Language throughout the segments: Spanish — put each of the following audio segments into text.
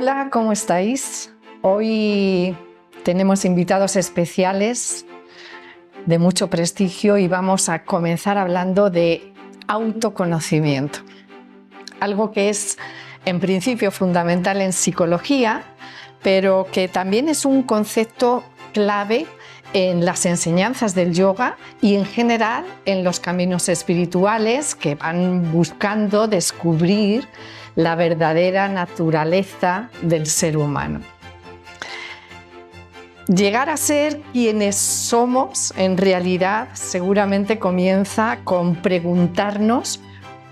Hola, ¿cómo estáis? Hoy tenemos invitados especiales de mucho prestigio y vamos a comenzar hablando de autoconocimiento. Algo que es en principio fundamental en psicología, pero que también es un concepto clave en las enseñanzas del yoga y en general en los caminos espirituales que van buscando descubrir la verdadera naturaleza del ser humano. Llegar a ser quienes somos en realidad seguramente comienza con preguntarnos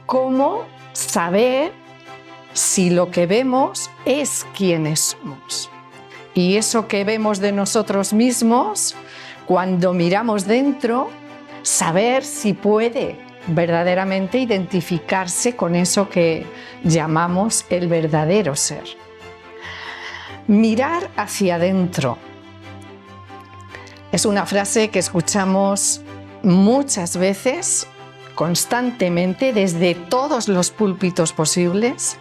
cómo saber si lo que vemos es quienes somos. Y eso que vemos de nosotros mismos, cuando miramos dentro, saber si puede verdaderamente identificarse con eso que llamamos el verdadero ser. Mirar hacia adentro es una frase que escuchamos muchas veces, constantemente, desde todos los púlpitos posibles.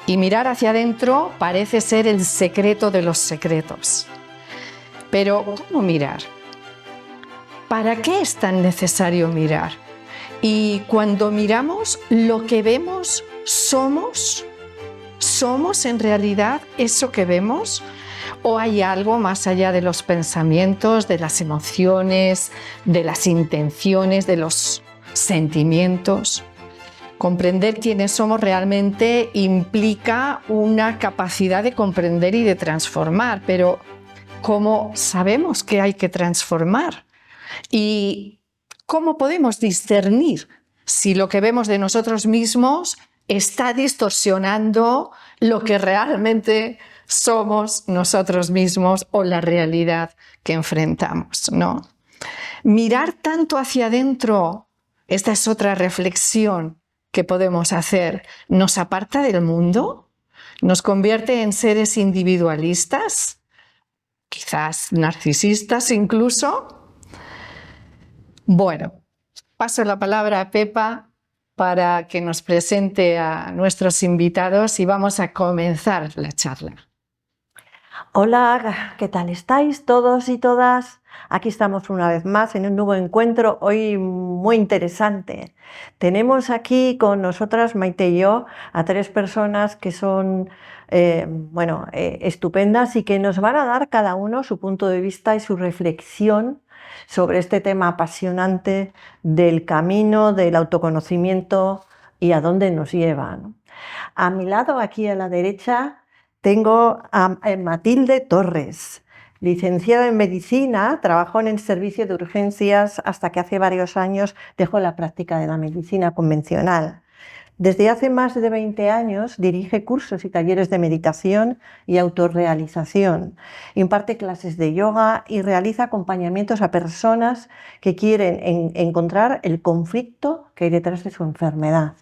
Y mirar hacia adentro parece ser el secreto de los secretos. Pero, ¿cómo mirar? ¿Para qué es tan necesario mirar? Y cuando miramos, lo que vemos, ¿somos en realidad eso que vemos? ¿O hay algo más allá de los pensamientos, de las emociones, de las intenciones, de los sentimientos? Comprender quiénes somos realmente implica una capacidad de comprender y de transformar, pero ¿cómo sabemos que hay que transformar? ¿Y cómo podemos discernir si lo que vemos de nosotros mismos está distorsionando lo que realmente somos nosotros mismos o la realidad que enfrentamos, ¿no? Mirar tanto hacia adentro, esta es otra reflexión que podemos hacer. ¿Nos aparta del mundo? ¿Nos convierte en seres individualistas? Quizás narcisistas incluso. Bueno, paso la palabra a Pepa para que nos presente a nuestros invitados y vamos a comenzar la charla. Hola, ¿qué tal estáis todos y todas? Aquí estamos una vez más en un nuevo encuentro, hoy muy interesante. Tenemos aquí con nosotras, Maite y yo, a tres personas que son estupendas y que nos van a dar cada uno su punto de vista y su reflexión sobre este tema apasionante del camino, del autoconocimiento y a dónde nos lleva, ¿no? A mi lado, aquí a la derecha, tengo a Matilde Torres, licenciada en medicina, trabajó en el servicio de urgencias hasta que hace varios años dejó la práctica de la medicina convencional. Desde hace más de 20 años dirige cursos y talleres de meditación y autorrealización, imparte clases de yoga y realiza acompañamientos a personas que quieren encontrar el conflicto que hay detrás de su enfermedad.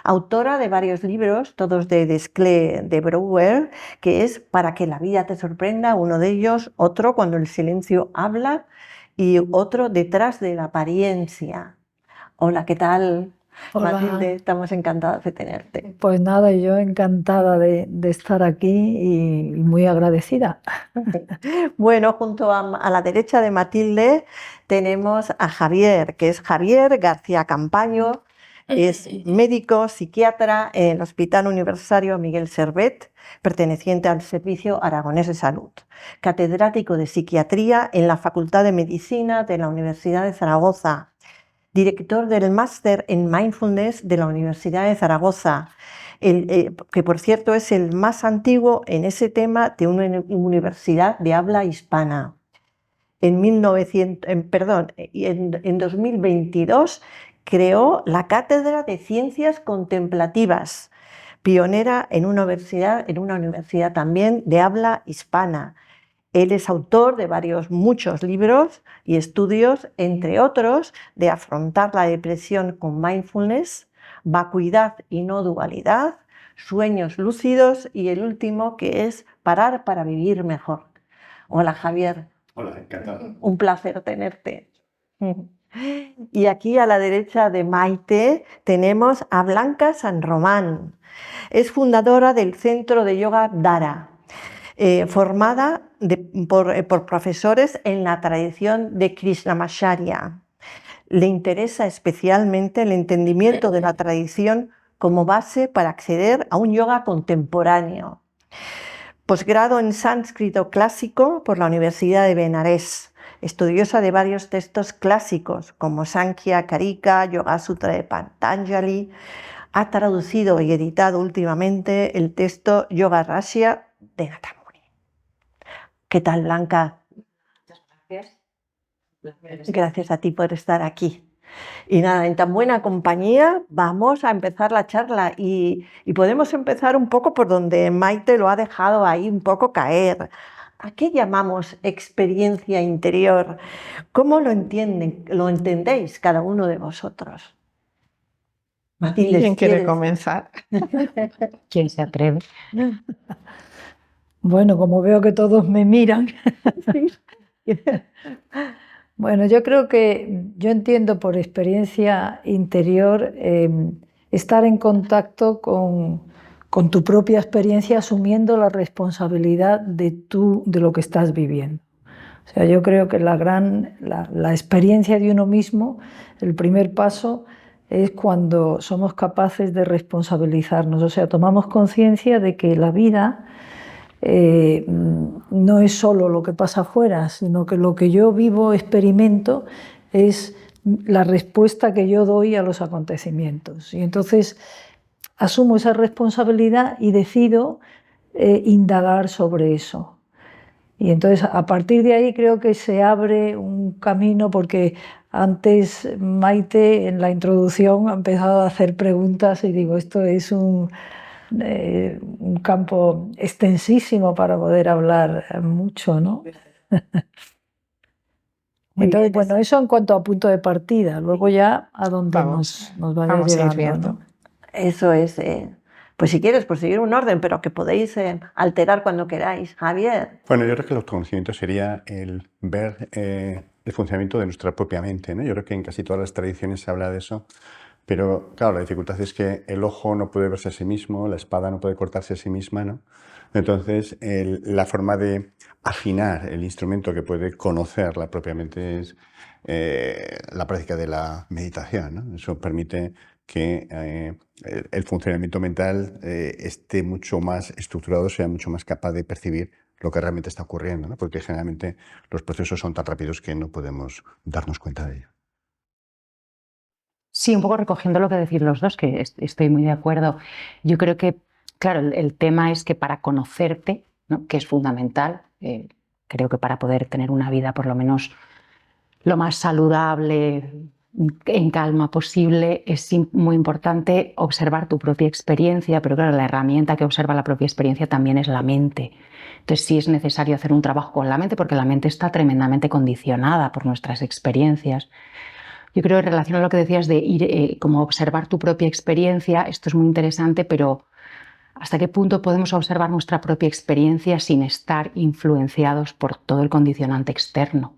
Autora de varios libros, todos de Desclée de Brouwer, que es Para que la vida te sorprenda, uno de ellos, otro Cuando el silencio habla y otro Detrás de la apariencia. Hola, ¿qué tal? Hola. Matilde, estamos encantadas de tenerte. Pues nada, yo encantada de estar aquí y muy agradecida. Bueno, junto a la derecha de Matilde tenemos a Javier, que es Javier García Campaño. Es médico, psiquiatra en el Hospital Universitario Miguel Servet, perteneciente al Servicio Aragonés de Salud, catedrático de Psiquiatría en la Facultad de Medicina de la Universidad de Zaragoza, director del Máster en Mindfulness de la Universidad de Zaragoza, que por cierto es el más antiguo en ese tema de una universidad de habla hispana. En 2022 creó la Cátedra de Ciencias Contemplativas, pionera en una universidad también de habla hispana. Él es autor de muchos libros y estudios, entre otros, de Afrontar la depresión con mindfulness, Vacuidad y no dualidad, Sueños lúcidos y el último, que es Parar para vivir mejor. Hola, Javier. Hola, encantado. Un placer tenerte. Y aquí a la derecha de Maite tenemos a Blanca San Román. Es fundadora del Centro de Yoga Dara, formada por profesores en la tradición de Krishnamacharya. Le interesa especialmente el entendimiento de la tradición como base para acceder a un yoga contemporáneo. Posgrado en sánscrito clásico por la Universidad de Benarés, estudiosa de varios textos clásicos como Sankhya Karika, Yoga Sutra de Patanjali. Ha traducido y editado últimamente el texto Yoga Rashya de Gautam Muni. ¿Qué tal, Blanca? Muchas gracias. Gracias a ti por estar aquí. Y nada, en tan buena compañía vamos a empezar la charla y podemos empezar un poco por donde Maite lo ha dejado ahí un poco caer. ¿A qué llamamos experiencia interior? ¿Cómo lo entendéis cada uno de vosotros? Matilde, ¿Quién si quiere quieres. comenzar? ¿Quién se atreve? Bueno, como veo que todos me miran, bueno, yo creo que yo entiendo por experiencia interior estar en contacto con tu propia experiencia, asumiendo la responsabilidad de lo que estás viviendo. O sea, yo creo que la experiencia de uno mismo, el primer paso es cuando somos capaces de responsabilizarnos. O sea, tomamos conciencia de que la vida no es solo lo que pasa afuera, sino que lo que yo vivo, experimento, es la respuesta que yo doy a los acontecimientos. Y entonces asumo esa responsabilidad y decido indagar sobre eso. Y entonces a partir de ahí creo que se abre un camino, porque antes Maite en la introducción ha empezado a hacer preguntas y digo, esto es un campo extensísimo para poder hablar mucho, ¿no? Entonces, bueno, eso en cuanto a punto de partida, luego ya a donde nos vaya vamos a ir llegando, viendo. ¿no? Eso es, pues si quieres, por seguir un orden, pero que podéis alterar cuando queráis. Javier. Bueno, yo creo que el autoconocimiento sería el ver el funcionamiento de nuestra propia mente, ¿no? Yo creo que en casi todas las tradiciones se habla de eso, pero claro, la dificultad es que el ojo no puede verse a sí mismo, la espada no puede cortarse a sí misma, ¿no? Entonces, la forma de afinar el instrumento que puede conocer la propia mente es la práctica de la meditación, ¿no? Eso permite que el funcionamiento mental esté mucho más estructurado, sea mucho más capaz de percibir lo que realmente está ocurriendo, ¿no? Porque generalmente los procesos son tan rápidos que no podemos darnos cuenta de ello. Sí, un poco recogiendo lo que decís los dos, que estoy muy de acuerdo. Yo creo que, claro, el tema es que para conocerte, ¿no?, que es fundamental, creo que para poder tener una vida por lo menos lo más saludable, en calma posible, es muy importante observar tu propia experiencia, pero claro, la herramienta que observa la propia experiencia también es la mente. Entonces sí es necesario hacer un trabajo con la mente, porque la mente está tremendamente condicionada por nuestras experiencias. Yo creo, en relación a lo que decías de ir como observar tu propia experiencia, esto es muy interesante, pero ¿hasta qué punto podemos observar nuestra propia experiencia sin estar influenciados por todo el condicionante externo?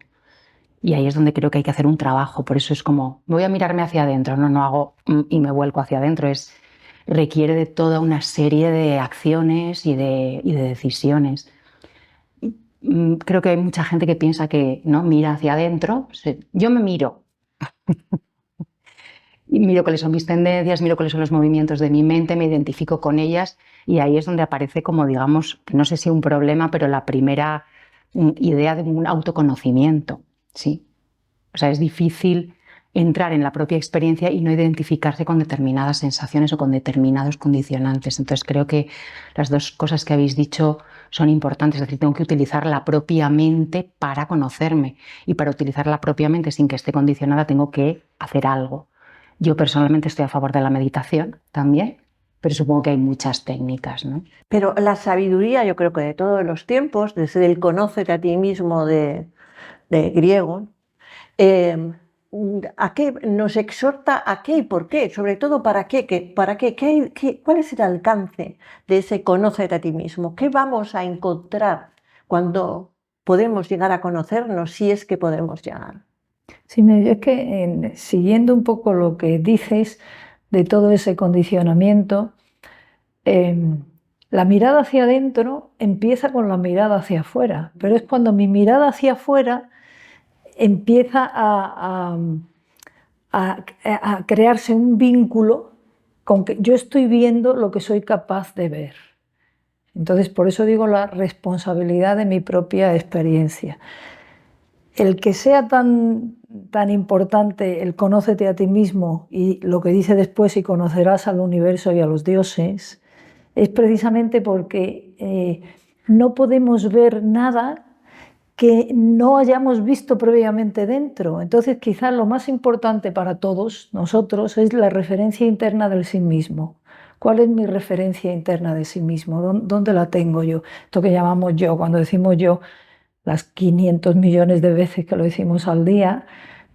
Y ahí es donde creo que hay que hacer un trabajo. Por eso es como, voy a mirarme hacia adentro, no hago y me vuelco hacia adentro. Requiere de toda una serie de acciones y de decisiones. Creo que hay mucha gente que piensa que no mira hacia adentro. Yo me miro. Y miro cuáles son mis tendencias, miro cuáles son los movimientos de mi mente, me identifico con ellas, y ahí es donde aparece como, digamos, no sé si un problema, pero la primera idea de un autoconocimiento, ¿sí? O sea, es difícil entrar en la propia experiencia y no identificarse con determinadas sensaciones o con determinados condicionantes. Entonces creo que las dos cosas que habéis dicho son importantes. Es decir, tengo que utilizar la propia mente para conocerme, y para utilizar la propia mente sin que esté condicionada tengo que hacer algo. Yo personalmente estoy a favor de la meditación también, pero supongo que hay muchas técnicas, ¿no? Pero la sabiduría, yo creo que de todos los tiempos, desde el conócete a ti mismo de griego, ¿a qué nos exhorta? ¿A qué y por qué? Sobre todo, ¿para qué? ¿Cuál es el alcance de ese conócete a ti mismo? ¿Qué vamos a encontrar cuando podemos llegar a conocernos, si es que podemos llegar? Sí, es que siguiendo un poco lo que dices de todo ese condicionamiento, la mirada hacia adentro empieza con la mirada hacia afuera, pero es cuando mi mirada hacia afuera empieza a crearse un vínculo con que yo estoy viendo lo que soy capaz de ver. Entonces, por eso digo la responsabilidad de mi propia experiencia. El que sea tan importante el conócete a ti mismo y lo que dice después y conocerás al universo y a los dioses, es precisamente porque no podemos ver nada que no hayamos visto previamente dentro. Entonces, quizás lo más importante para todos nosotros es la referencia interna del sí mismo. ¿Cuál es mi referencia interna de sí mismo? ¿Dónde la tengo yo? Esto que llamamos yo, cuando decimos yo, las 500 millones de veces que lo decimos al día,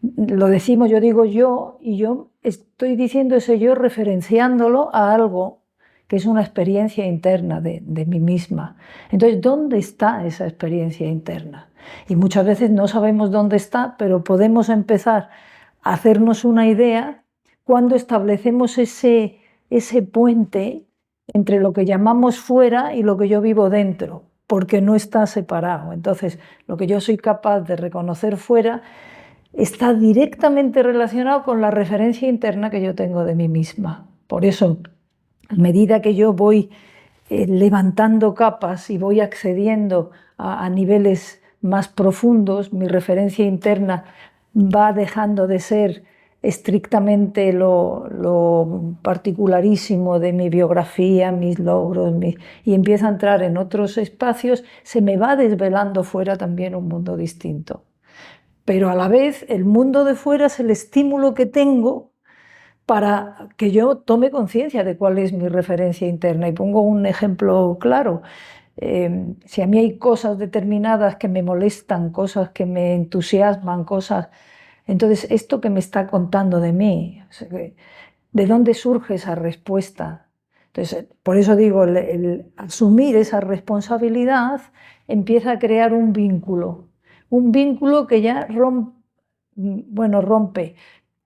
lo decimos, yo digo yo, y yo estoy diciendo ese yo referenciándolo a algo que es una experiencia interna de mí misma. Entonces, ¿dónde está esa experiencia interna? Y muchas veces no sabemos dónde está, pero podemos empezar a hacernos una idea cuando establecemos ese puente entre lo que llamamos fuera y lo que yo vivo dentro, porque no está separado. Entonces, lo que yo soy capaz de reconocer fuera está directamente relacionado con la referencia interna que yo tengo de mí misma. Por eso, a medida que yo voy levantando capas y voy accediendo a niveles más profundos, mi referencia interna va dejando de ser estrictamente lo particularísimo de mi biografía, mis logros, y empieza a entrar en otros espacios, se me va desvelando fuera también un mundo distinto. Pero a la vez el mundo de fuera es el estímulo que tengo para que yo tome conciencia de cuál es mi referencia interna. Y pongo un ejemplo claro. Si a mí hay cosas determinadas que me molestan, cosas que me entusiasman, cosas... Entonces, esto que me está contando de mí, ¿de dónde surge esa respuesta? Entonces, por eso digo, el asumir esa responsabilidad empieza a crear un vínculo que ya rompe,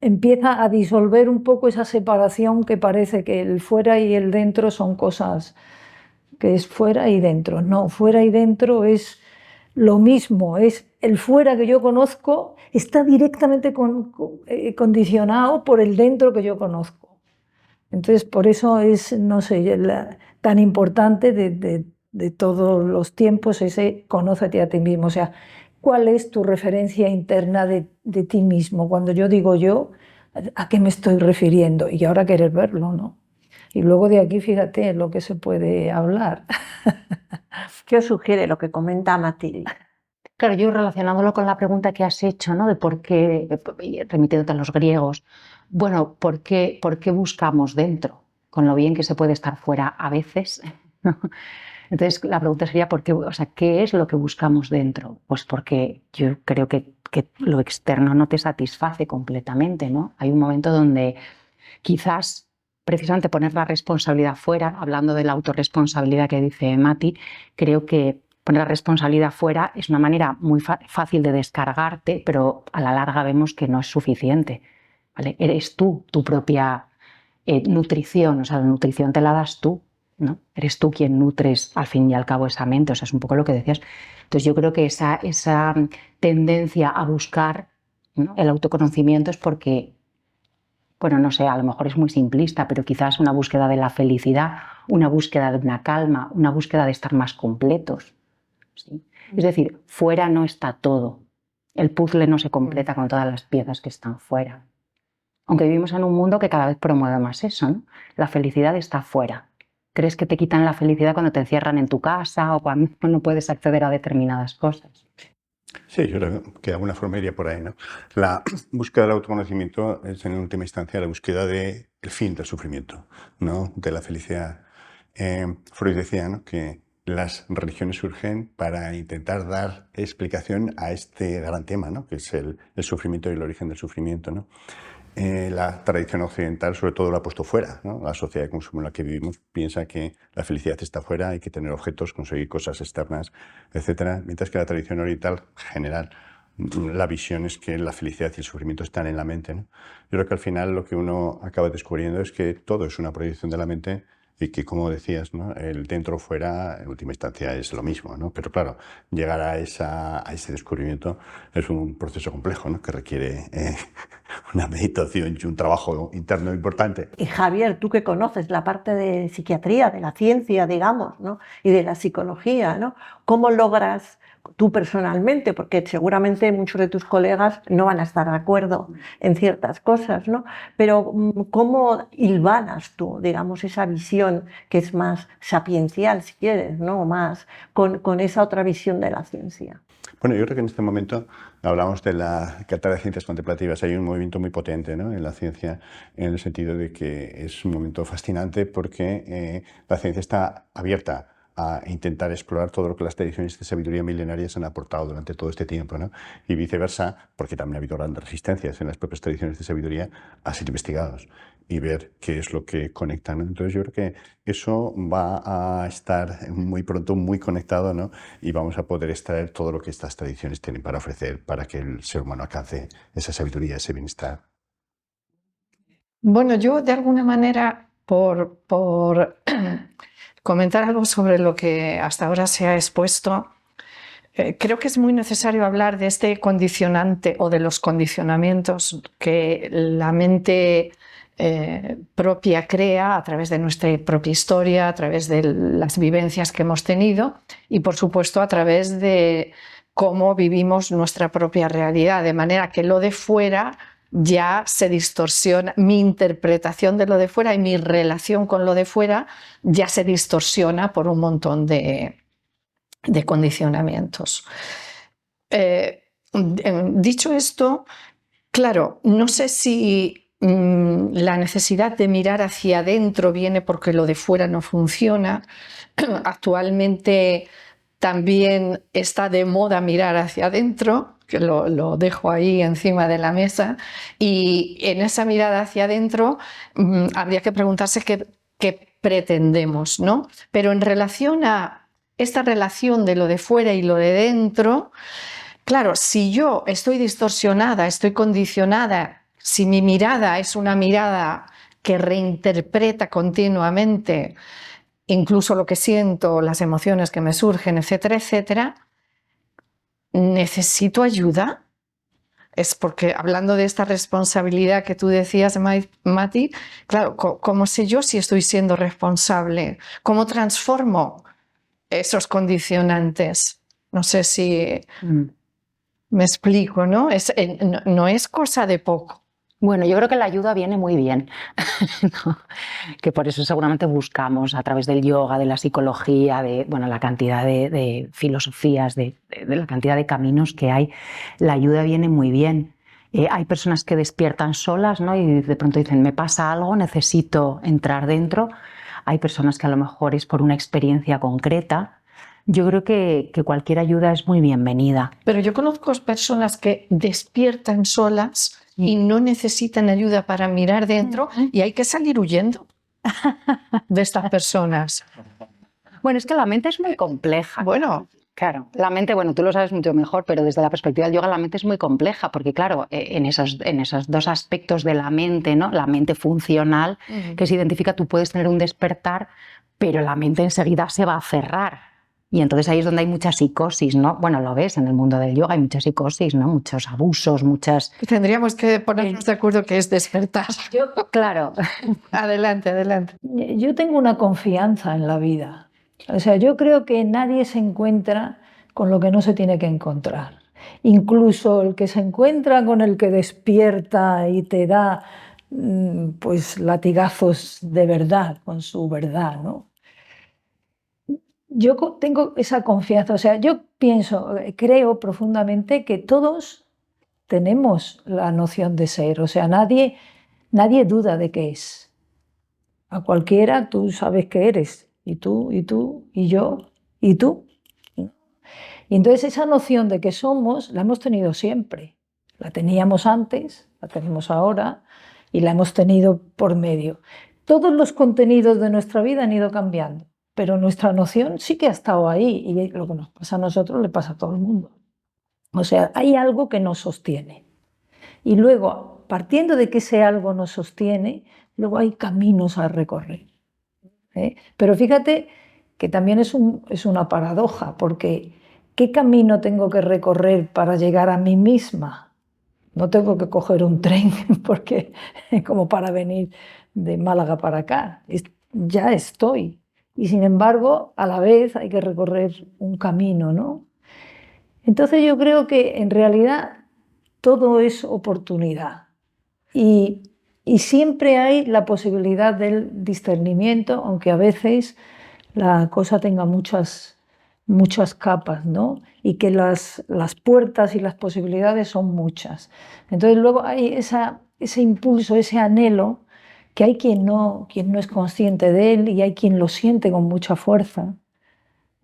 empieza a disolver un poco esa separación que parece que el fuera y el dentro son cosas que es fuera y dentro. No, fuera y dentro es lo mismo, es el fuera que yo conozco está directamente condicionado por el dentro que yo conozco. Entonces, por eso es, no sé, tan importante de todos los tiempos ese conócete a ti mismo. O sea, ¿cuál es tu referencia interna de ti mismo? Cuando yo digo yo, ¿a qué me estoy refiriendo? Y ahora querer verlo, ¿no? Y luego de aquí, fíjate lo que se puede hablar. ¿Qué os sugiere lo que comenta Matilde? Claro, yo relacionándolo con la pregunta que has hecho, ¿no? De por qué, remitiéndote a los griegos, bueno, ¿por qué buscamos dentro? Con lo bien que se puede estar fuera a veces, ¿no? Entonces, la pregunta sería, ¿por qué, o sea, ¿qué es lo que buscamos dentro? Pues porque yo creo que lo externo no te satisface completamente, ¿no? Hay un momento donde quizás precisamente poner la responsabilidad fuera, hablando de la autorresponsabilidad que dice Mati, creo que poner la responsabilidad fuera es una manera muy fácil de descargarte, pero a la larga vemos que no es suficiente, ¿vale? Eres tú, tu propia nutrición, o sea, la nutrición te la das tú, ¿no? Eres tú quien nutres al fin y al cabo esa mente, o sea, es un poco lo que decías. Entonces yo creo que esa tendencia a buscar, ¿no?, el autoconocimiento es porque, bueno, no sé, a lo mejor es muy simplista, pero quizás una búsqueda de la felicidad, una búsqueda de una calma, una búsqueda de estar más completos, ¿sí? Es decir, fuera no está todo. El puzzle no se completa con todas las piezas que están fuera. Aunque vivimos en un mundo que cada vez promueve más eso, ¿no? La felicidad está fuera. ¿Crees que te quitan la felicidad cuando te encierran en tu casa o cuando no puedes acceder a determinadas cosas? Sí, yo creo que de alguna forma iría por ahí, ¿no? La búsqueda del autoconocimiento es en última instancia la búsqueda del fin del sufrimiento, ¿no? De la felicidad. Freud decía, ¿no?, que las religiones surgen para intentar dar explicación a este gran tema, ¿no?, que es el sufrimiento y el origen del sufrimiento, ¿no? La tradición occidental sobre todo lo ha puesto fuera, ¿no? La sociedad de consumo en la que vivimos piensa que la felicidad está fuera, hay que tener objetos, conseguir cosas externas, etc. Mientras que la tradición oriental general la visión es que la felicidad y el sufrimiento están en la mente, ¿no? Yo creo que al final lo que uno acaba descubriendo es que todo es una proyección de la mente y que, como decías, ¿no? El dentro o fuera, en última instancia, es lo mismo, ¿no? Pero claro, llegar a ese descubrimiento es un proceso complejo, ¿no? Que requiere una meditación y un trabajo interno importante. Y Javier, tú que conoces la parte de psiquiatría, de la ciencia, digamos, ¿no? Y de la psicología, ¿no? ¿Cómo logras tú personalmente, porque seguramente muchos de tus colegas no van a estar de acuerdo en ciertas cosas, ¿no? Pero ¿cómo hilvanas tú, digamos, esa visión que es más sapiencial, si quieres, ¿no? Más con esa otra visión de la ciencia? Bueno, yo creo que en este momento hablamos de la Cátedra de Ciencias Contemplativas. Hay un movimiento muy potente, ¿no?, en la ciencia, en el sentido de que es un momento fascinante porque la ciencia está abierta a intentar explorar todo lo que las tradiciones de sabiduría milenarias han aportado durante todo este tiempo, ¿no? Y viceversa, porque también ha habido grandes resistencias en las propias tradiciones de sabiduría a ser investigados y ver qué es lo que conectan, ¿no? Entonces yo creo que eso va a estar muy pronto muy conectado, ¿no? Y vamos a poder extraer todo lo que estas tradiciones tienen para ofrecer para que el ser humano alcance esa sabiduría, ese bienestar. Bueno, yo de alguna manera, por comentar algo sobre lo que hasta ahora se ha expuesto, creo que es muy necesario hablar de este condicionante o de los condicionamientos que la mente propia crea a través de nuestra propia historia, a través de las vivencias que hemos tenido y, por supuesto, a través de cómo vivimos nuestra propia realidad, de manera que lo de fuera ya se distorsiona, mi interpretación de lo de fuera y mi relación con lo de fuera ya se distorsiona por un montón de condicionamientos. Dicho esto, claro, no sé si la necesidad de mirar hacia adentro viene porque lo de fuera no funciona. Actualmente también está de moda mirar hacia adentro, que lo dejo ahí encima de la mesa, y en esa mirada hacia adentro habría que preguntarse qué pretendemos, ¿no? Pero en relación a esta relación de lo de fuera y lo de dentro, claro, si yo estoy distorsionada, estoy condicionada, si mi mirada es una mirada que reinterpreta continuamente incluso lo que siento, las emociones que me surgen, etcétera, etcétera, ¿necesito ayuda? Es porque, hablando de esta responsabilidad que tú decías, Mati, claro, ¿cómo sé yo si estoy siendo responsable? ¿Cómo transformo esos condicionantes? No sé si me explico, ¿no? No es cosa de poco. Bueno, yo creo que la ayuda viene muy bien, ¿no? Que por eso seguramente buscamos a través del yoga, de la psicología, de la cantidad de filosofías, de la cantidad de caminos que hay, la ayuda viene muy bien. Hay personas que despiertan solas, ¿no? Y de pronto dicen, me pasa algo, necesito entrar dentro. Hay personas que a lo mejor es por una experiencia concreta. Yo creo que cualquier ayuda es muy bienvenida. Pero yo conozco personas que despiertan solas y no necesitan ayuda para mirar dentro y hay que salir huyendo de estas personas. Bueno, es que la mente es muy compleja. Bueno, claro, la mente, tú lo sabes mucho mejor, pero desde la perspectiva del yoga la mente es muy compleja porque, claro, en esos dos aspectos de la mente, ¿no? La mente funcional que se identifica, tú puedes tener un despertar, pero la mente enseguida se va a cerrar. Y entonces ahí es donde hay mucha psicosis, ¿no? Bueno, lo ves en el mundo del yoga, hay mucha psicosis, ¿no? Muchos abusos, muchas... Tendríamos que ponernos de acuerdo que es despertar. Claro. Adelante, adelante. Yo tengo una confianza en la vida. O sea, yo creo que nadie se encuentra con lo que no se tiene que encontrar. Incluso el que se encuentra con el que despierta y te da pues latigazos de verdad, con su verdad, ¿no? Yo tengo esa confianza, o sea, yo creo profundamente que todos tenemos la noción de ser, o sea, nadie duda de qué es. A cualquiera tú sabes que eres, y tú, y tú, y yo, y tú. Y entonces esa noción de que somos la hemos tenido siempre. La teníamos antes, la tenemos ahora y la hemos tenido por medio. Todos los contenidos de nuestra vida han ido cambiando. Pero nuestra noción sí que ha estado ahí y lo que nos pasa a nosotros le pasa a todo el mundo. O sea, hay algo que nos sostiene. Y luego, partiendo de que ese algo nos sostiene, luego hay caminos a recorrer. Pero fíjate que también es una paradoja, porque ¿qué camino tengo que recorrer para llegar a mí misma? No tengo que coger un tren porque, como para venir de Málaga para acá. Ya estoy. Y sin embargo, a la vez hay que recorrer un camino, ¿no? Entonces yo creo que en realidad todo es oportunidad. Y siempre hay la posibilidad del discernimiento, aunque a veces la cosa tenga muchas capas, ¿no? Y que las puertas y las posibilidades son muchas. Entonces luego hay ese impulso, ese anhelo, que hay quien no es consciente de él y hay quien lo siente con mucha fuerza.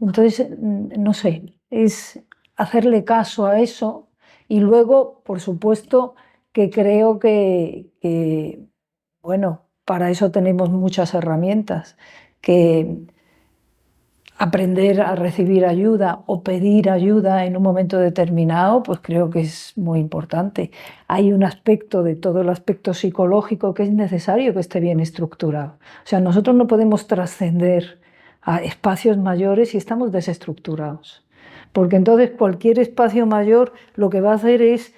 Entonces, no sé, es hacerle caso a eso y luego, por supuesto, que creo que bueno, para eso tenemos muchas herramientas, que aprender a recibir ayuda o pedir ayuda en un momento determinado, pues creo que es muy importante. Hay un aspecto de todo el aspecto psicológico que es necesario que esté bien estructurado. O sea, nosotros no podemos trascender a espacios mayores si estamos desestructurados, porque entonces cualquier espacio mayor lo que va a hacer es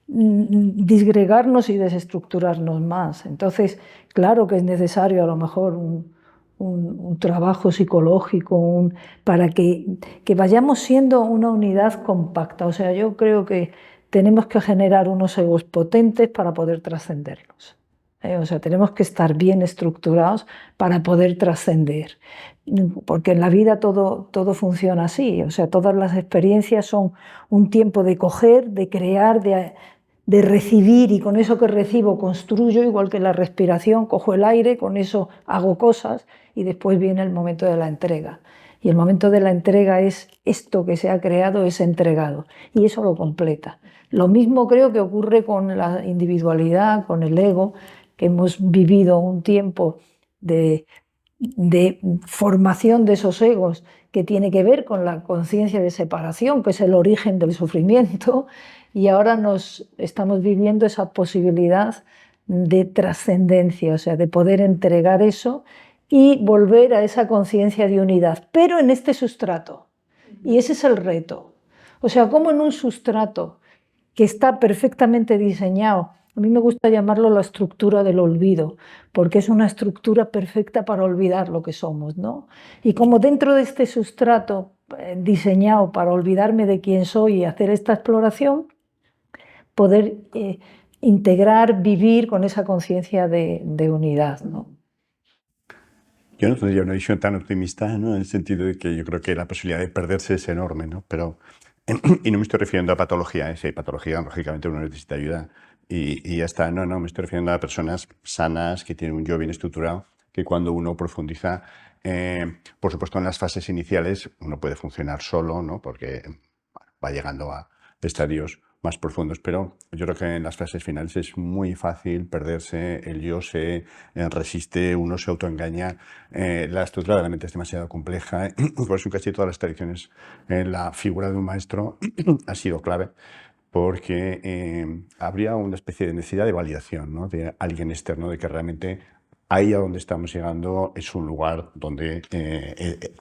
disgregarnos y desestructurarnos más. Entonces, claro que es necesario a lo mejor un trabajo psicológico para que vayamos siendo una unidad compacta. O sea, yo creo que tenemos que generar unos egos potentes para poder trascenderlos. O sea, tenemos que estar bien estructurados para poder trascender. Porque en la vida todo funciona así. O sea, todas las experiencias son un tiempo de coger, de crear, de recibir, y con eso que recibo construyo, igual que la respiración, cojo el aire, con eso hago cosas y después viene el momento de la entrega. Y el momento de la entrega es esto que se ha creado, es entregado, y eso lo completa. Lo mismo creo que ocurre con la individualidad, con el ego, que hemos vivido un tiempo de formación de esos egos que tiene que ver con la conciencia de separación, que es el origen del sufrimiento, y ahora nos estamos viviendo esa posibilidad de trascendencia, o sea, de poder entregar eso y volver a esa conciencia de unidad, pero en este sustrato. Y ese es el reto. O sea, como en un sustrato que está perfectamente diseñado, a mí me gusta llamarlo la estructura del olvido, porque es una estructura perfecta para olvidar lo que somos, ¿no? Y como dentro de este sustrato diseñado para olvidarme de quién soy y hacer esta exploración, poder integrar, vivir con esa conciencia de unidad, ¿no? Yo no tendría una visión tan optimista, ¿no? En el sentido de que yo creo que la posibilidad de perderse es enorme, ¿no? Pero, y no me estoy refiriendo a patología, si hay patología, lógicamente uno necesita ayuda y ya está. No, me estoy refiriendo a personas sanas que tienen un yo bien estructurado, que cuando uno profundiza, por supuesto en las fases iniciales uno puede funcionar solo, ¿no? Porque va llegando a estadios más profundos, pero yo creo que en las fases finales es muy fácil perderse, el yo se resiste, uno se autoengaña, la estructura de la mente es demasiado compleja, por eso en casi todas las tradiciones la figura de un maestro ha sido clave, porque habría una especie de necesidad de validación, ¿no? De alguien externo, de que realmente ahí a donde estamos llegando es un lugar donde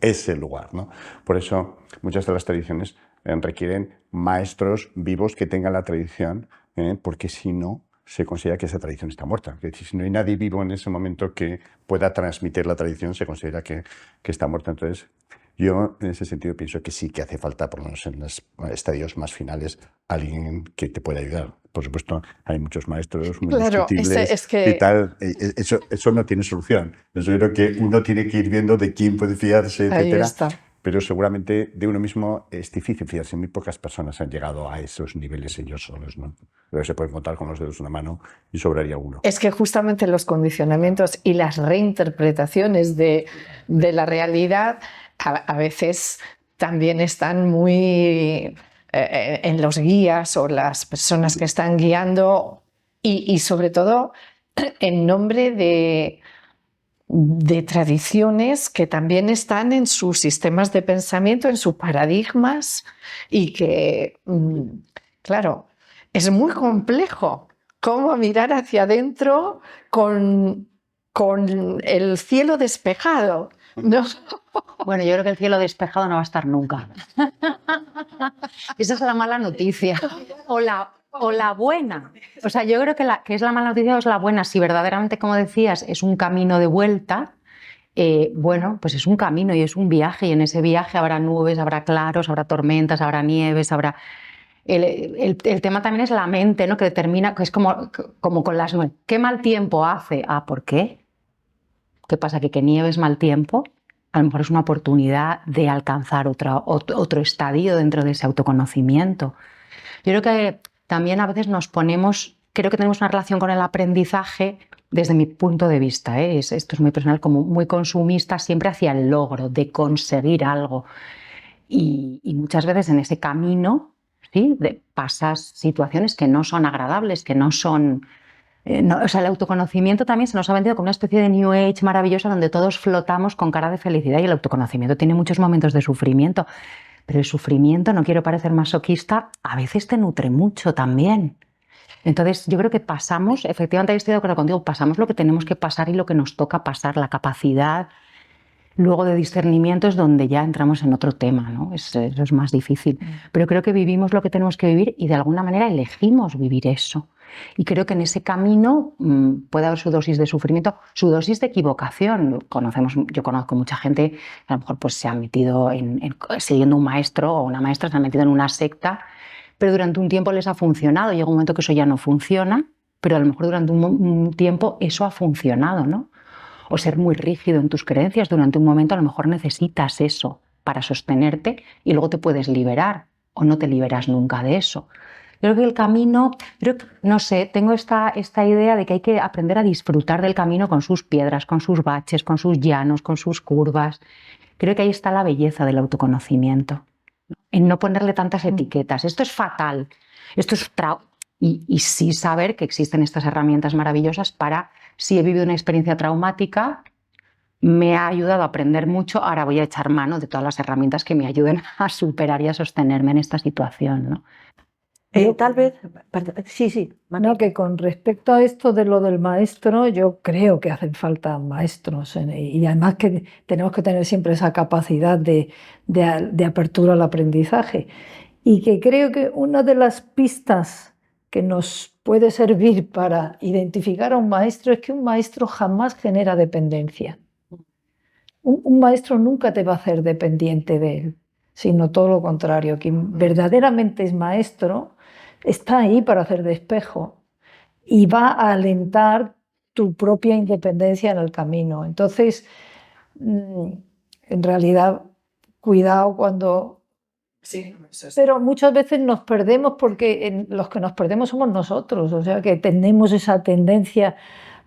es el lugar, ¿no? Por eso muchas de las tradiciones requieren maestros vivos que tengan la tradición, porque si no, se considera que esa tradición está muerta. Es decir, si no hay nadie vivo en ese momento que pueda transmitir la tradición, se considera que está muerta. Entonces, yo en ese sentido pienso que sí que hace falta, por lo menos en los estadios más finales, alguien que te pueda ayudar. Por supuesto, hay muchos maestros muy discutibles es que y tal. Eso no tiene solución. Yo creo que uno tiene que ir viendo de quién puede fiarse, ahí etcétera. está. Pero seguramente de uno mismo es difícil fiarse. Muy pocas personas han llegado a esos niveles ellos solos, ¿no? Pero se pueden contar con los dedos de una mano y sobraría uno. Es que justamente los condicionamientos y las reinterpretaciones de la realidad a veces también están muy en los guías o las personas que están guiando y sobre todo en nombre de tradiciones que también están en sus sistemas de pensamiento, en sus paradigmas y que, claro, es muy complejo cómo mirar hacia adentro con el cielo despejado, ¿no? Bueno, yo creo que el cielo despejado no va a estar nunca. Esa es la mala noticia. O la buena. O sea, yo creo que es la mala noticia o es la buena. Si verdaderamente, como decías, es un camino de vuelta, bueno, pues es un camino y es un viaje. Y en ese viaje habrá nubes, habrá claros, habrá tormentas, habrá nieves, habrá... El tema también es la mente, ¿no? Que determina, que es como con las nubes. ¿Qué mal tiempo hace? Ah, ¿por qué? ¿Qué pasa? ¿Que nieve es mal tiempo? A lo mejor es una oportunidad de alcanzar otro estadio dentro de ese autoconocimiento. Yo creo que también a veces creo que tenemos una relación con el aprendizaje, desde mi punto de vista, esto es muy personal, como muy consumista, siempre hacia el logro, de conseguir algo. Y muchas veces en ese camino, ¿sí? Pasas situaciones que no son agradables, que no son... o sea, el autoconocimiento también se nos ha vendido como una especie de New Age maravillosa donde todos flotamos con cara de felicidad, y el autoconocimiento tiene muchos momentos de sufrimiento, pero el sufrimiento, no quiero parecer masoquista, a veces te nutre mucho también. Entonces yo creo que pasamos, efectivamente estoy de acuerdo contigo, pasamos lo que tenemos que pasar y lo que nos toca pasar, la capacidad luego de discernimiento es donde ya entramos en otro tema, ¿no? Eso es más difícil, pero creo que vivimos lo que tenemos que vivir y de alguna manera elegimos vivir eso. Y creo que en ese camino puede haber su dosis de sufrimiento, su dosis de equivocación. Yo conozco mucha gente que a lo mejor pues, se ha metido siguiendo un maestro o una maestra, se ha metido en una secta, pero durante un tiempo les ha funcionado. Llega un momento que eso ya no funciona, pero a lo mejor durante un tiempo eso ha funcionado, ¿no? O ser muy rígido en tus creencias durante un momento, a lo mejor necesitas eso para sostenerte y luego te puedes liberar o no te liberas nunca de eso. Creo que el camino, no sé, tengo esta idea de que hay que aprender a disfrutar del camino con sus piedras, con sus baches, con sus llanos, con sus curvas. Creo que ahí está la belleza del autoconocimiento, en no ponerle tantas etiquetas. Esto es fatal, esto es y sí saber que existen estas herramientas maravillosas para, si he vivido una experiencia traumática, me ha ayudado a aprender mucho, ahora voy a echar mano de todas las herramientas que me ayuden a superar y a sostenerme en esta situación, ¿no? Tal vez, sí, No, que con respecto a esto de lo del maestro, yo creo que hacen falta maestros y además que tenemos que tener siempre esa capacidad de apertura al aprendizaje, y que creo que una de las pistas que nos puede servir para identificar a un maestro es que un maestro jamás genera dependencia. Un maestro nunca te va a hacer dependiente de él, sino todo lo contrario. Quien verdaderamente es maestro está ahí para hacer de espejo y va a alentar tu propia independencia en el camino. Entonces, en realidad, cuidado cuando... Sí, eso es. Pero muchas veces nos perdemos porque los que nos perdemos somos nosotros, o sea que tenemos esa tendencia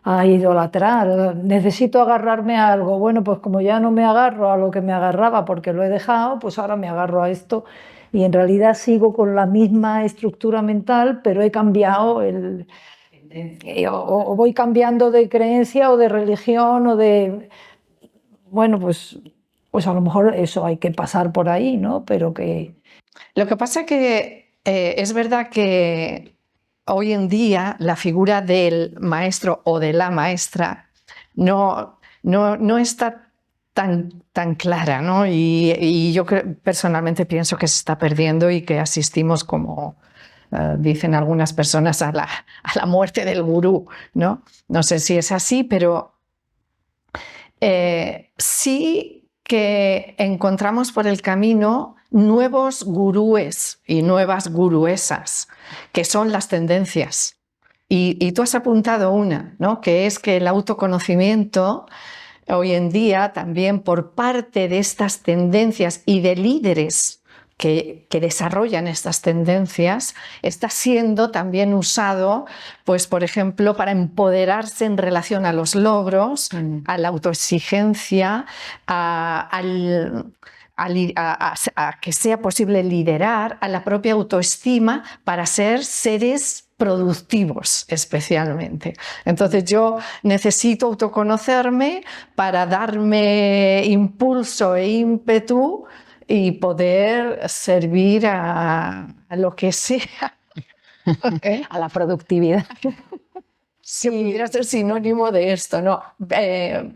a idolatrar. Necesito agarrarme a algo. Bueno, pues como ya no me agarro a lo que me agarraba porque lo he dejado, pues ahora me agarro a esto. Y en realidad sigo con la misma estructura mental, pero he cambiado o voy cambiando de creencia o de religión o de... Bueno, pues a lo mejor eso hay que pasar por ahí, ¿no? Pero que... Lo que pasa que es verdad que hoy en día la figura del maestro o de la maestra no está tan clara, ¿no? Y yo personalmente pienso que se está perdiendo y que asistimos, como dicen algunas personas, a la muerte del gurú, ¿no? No sé si es así, pero sí que encontramos por el camino nuevos gurúes y nuevas guruesas, que son las tendencias. Y tú has apuntado una, ¿no? Que es que el autoconocimiento hoy en día también por parte de estas tendencias y de líderes que desarrollan estas tendencias está siendo también usado, pues por ejemplo, para empoderarse en relación a los logros, a la autoexigencia, a que sea posible liderar, a la propia autoestima, para ser seres productivos especialmente. Entonces yo necesito autoconocerme para darme impulso e ímpetu y poder servir a lo que sea. A la productividad. Si pudiera ser sinónimo de esto, ¿no?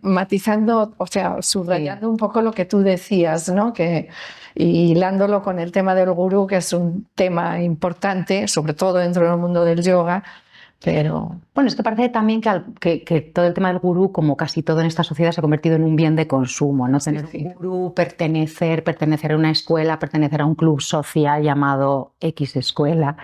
Matizando, o sea, subrayando un poco lo que tú decías, ¿no? Y hilándolo con el tema del gurú, que es un tema importante, sobre todo dentro del mundo del yoga, pero... Bueno, es que parece también que todo el tema del gurú, como casi todo en esta sociedad, se ha convertido en un bien de consumo, ¿no? Tener un gurú, pertenecer a una escuela, pertenecer a un club social llamado X escuela.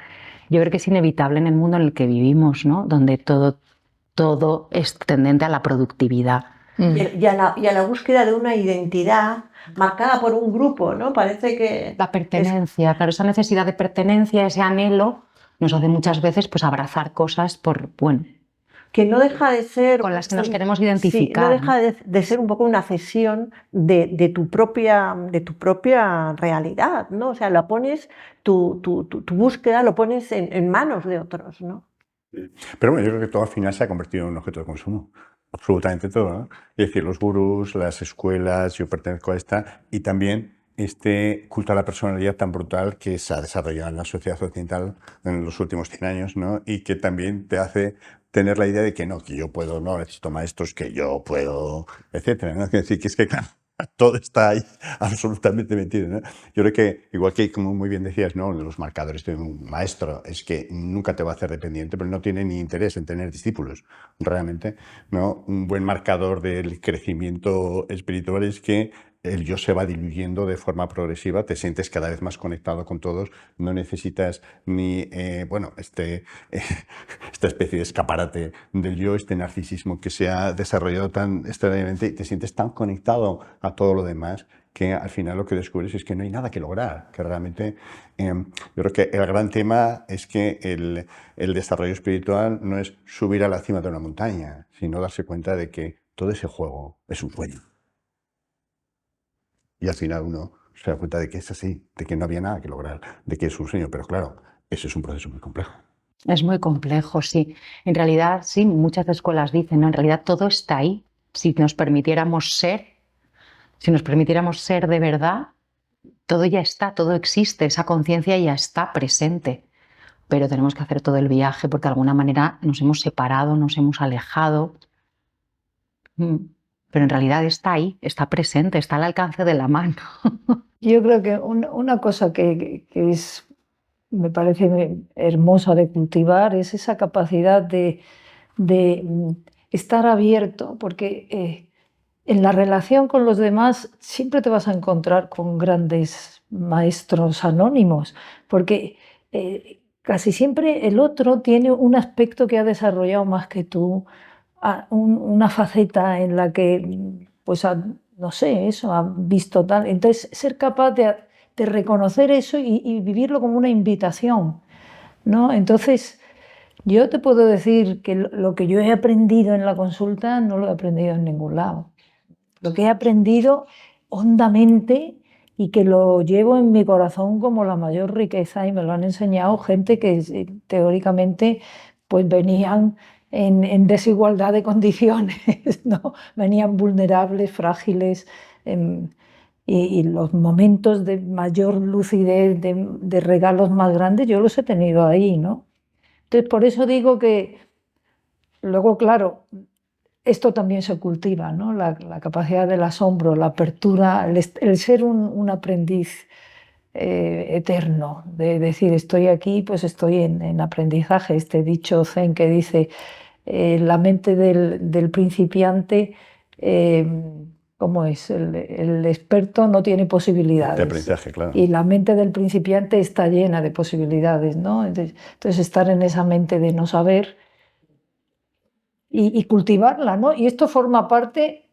Yo creo que es inevitable en el mundo en el que vivimos, ¿no? Donde todo es tendente a la productividad. Y a la búsqueda de una identidad marcada por un grupo, ¿no? Parece que... La pertenencia, claro, esa necesidad de pertenencia, ese anhelo, nos hace muchas veces pues abrazar cosas que no deja de ser... con las que nos queremos identificar. Sí, no deja de ser un poco una cesión de tu propia realidad, ¿no? O sea, la pones, tu búsqueda lo pones en manos de otros, ¿no? Pero bueno, yo creo que todo al final se ha convertido en un objeto de consumo. Absolutamente todo, ¿no? Es decir, los gurús, las escuelas, yo pertenezco a esta, y también este culto a la personalidad tan brutal que se ha desarrollado en la sociedad occidental en los últimos 100 años, ¿no? Y que también te hace tener la idea de que no, que yo puedo, no necesito maestros, que yo puedo, etcétera, ¿no? Es decir, que es que, claro, todo está ahí absolutamente metido, ¿no? Yo creo que, igual que, como muy bien decías, ¿no? Los marcadores de un maestro es que nunca te va a hacer dependiente, pero no tiene ni interés en tener discípulos, realmente, ¿no? Un buen marcador del crecimiento espiritual es que el yo se va diluyendo de forma progresiva, te sientes cada vez más conectado con todos, no necesitas ni, esta especie de escaparate del yo, este narcisismo que se ha desarrollado tan extraordinariamente, y te sientes tan conectado a todo lo demás que al final lo que descubres es que no hay nada que lograr, que realmente yo creo que el gran tema es que el desarrollo espiritual no es subir a la cima de una montaña, sino darse cuenta de que todo ese juego es un sueño. Y al final uno se da cuenta de que es así, de que no había nada que lograr, de que es un sueño. Pero claro, ese es un proceso muy complejo. Es muy complejo, sí. En realidad, sí, muchas escuelas dicen, ¿no? En realidad todo está ahí. Si nos permitiéramos ser de verdad, todo ya está, todo existe, esa conciencia ya está presente. Pero tenemos que hacer todo el viaje porque de alguna manera nos hemos separado, nos hemos alejado. Pero en realidad está ahí, está presente, está al alcance de la mano. Yo creo que una cosa que me parece hermosa de cultivar es esa capacidad de estar abierto, porque en la relación con los demás siempre te vas a encontrar con grandes maestros anónimos, porque casi siempre el otro tiene un aspecto que ha desarrollado más que tú, una faceta en la que, pues, no sé, eso, ha visto tal. Entonces, ser capaz de reconocer eso y vivirlo como una invitación, ¿no? Entonces, yo te puedo decir que lo que yo he aprendido en la consulta no lo he aprendido en ningún lado. Lo que he aprendido hondamente y que lo llevo en mi corazón como la mayor riqueza, y me lo han enseñado gente que teóricamente pues venían en desigualdad de condiciones, ¿no? Venían vulnerables, frágiles, y los momentos de mayor lucidez, de regalos más grandes, yo los he tenido ahí, ¿no? Entonces, por eso digo que luego, claro, esto también se cultiva, ¿no? La capacidad del asombro, la apertura, el ser un aprendiz eterno, de decir, estoy aquí, pues estoy en aprendizaje. Este dicho zen que dice, la mente del principiante, ¿cómo es? El experto no tiene posibilidades. De aprendizaje, claro. Y la mente del principiante está llena de posibilidades, ¿no? Entonces estar en esa mente de no saber y cultivarla, ¿no? Y esto forma parte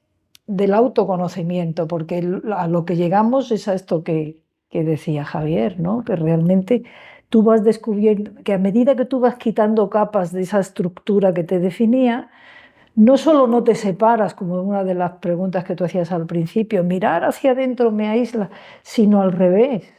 del autoconocimiento, porque a lo que llegamos es a esto que decía Javier, ¿no? Que realmente tú vas descubriendo que a medida que tú vas quitando capas de esa estructura que te definía, no solo no te separas, como una de las preguntas que tú hacías al principio, mirar hacia adentro me aísla, sino al revés.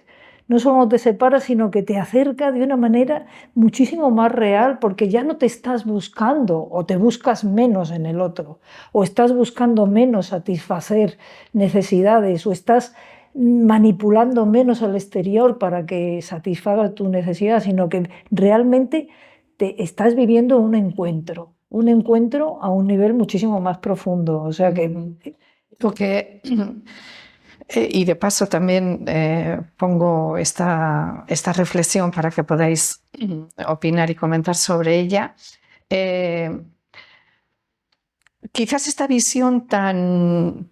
no solo te separa, sino que te acerca de una manera muchísimo más real, porque ya no te estás buscando o te buscas menos en el otro, o estás buscando menos satisfacer necesidades, o estás manipulando menos al exterior para que satisfaga tu necesidad, sino que realmente te estás viviendo un encuentro a un nivel muchísimo más profundo. O sea que... Porque, y de paso también pongo esta reflexión para que podáis opinar y comentar sobre ella. Quizás esta visión tan,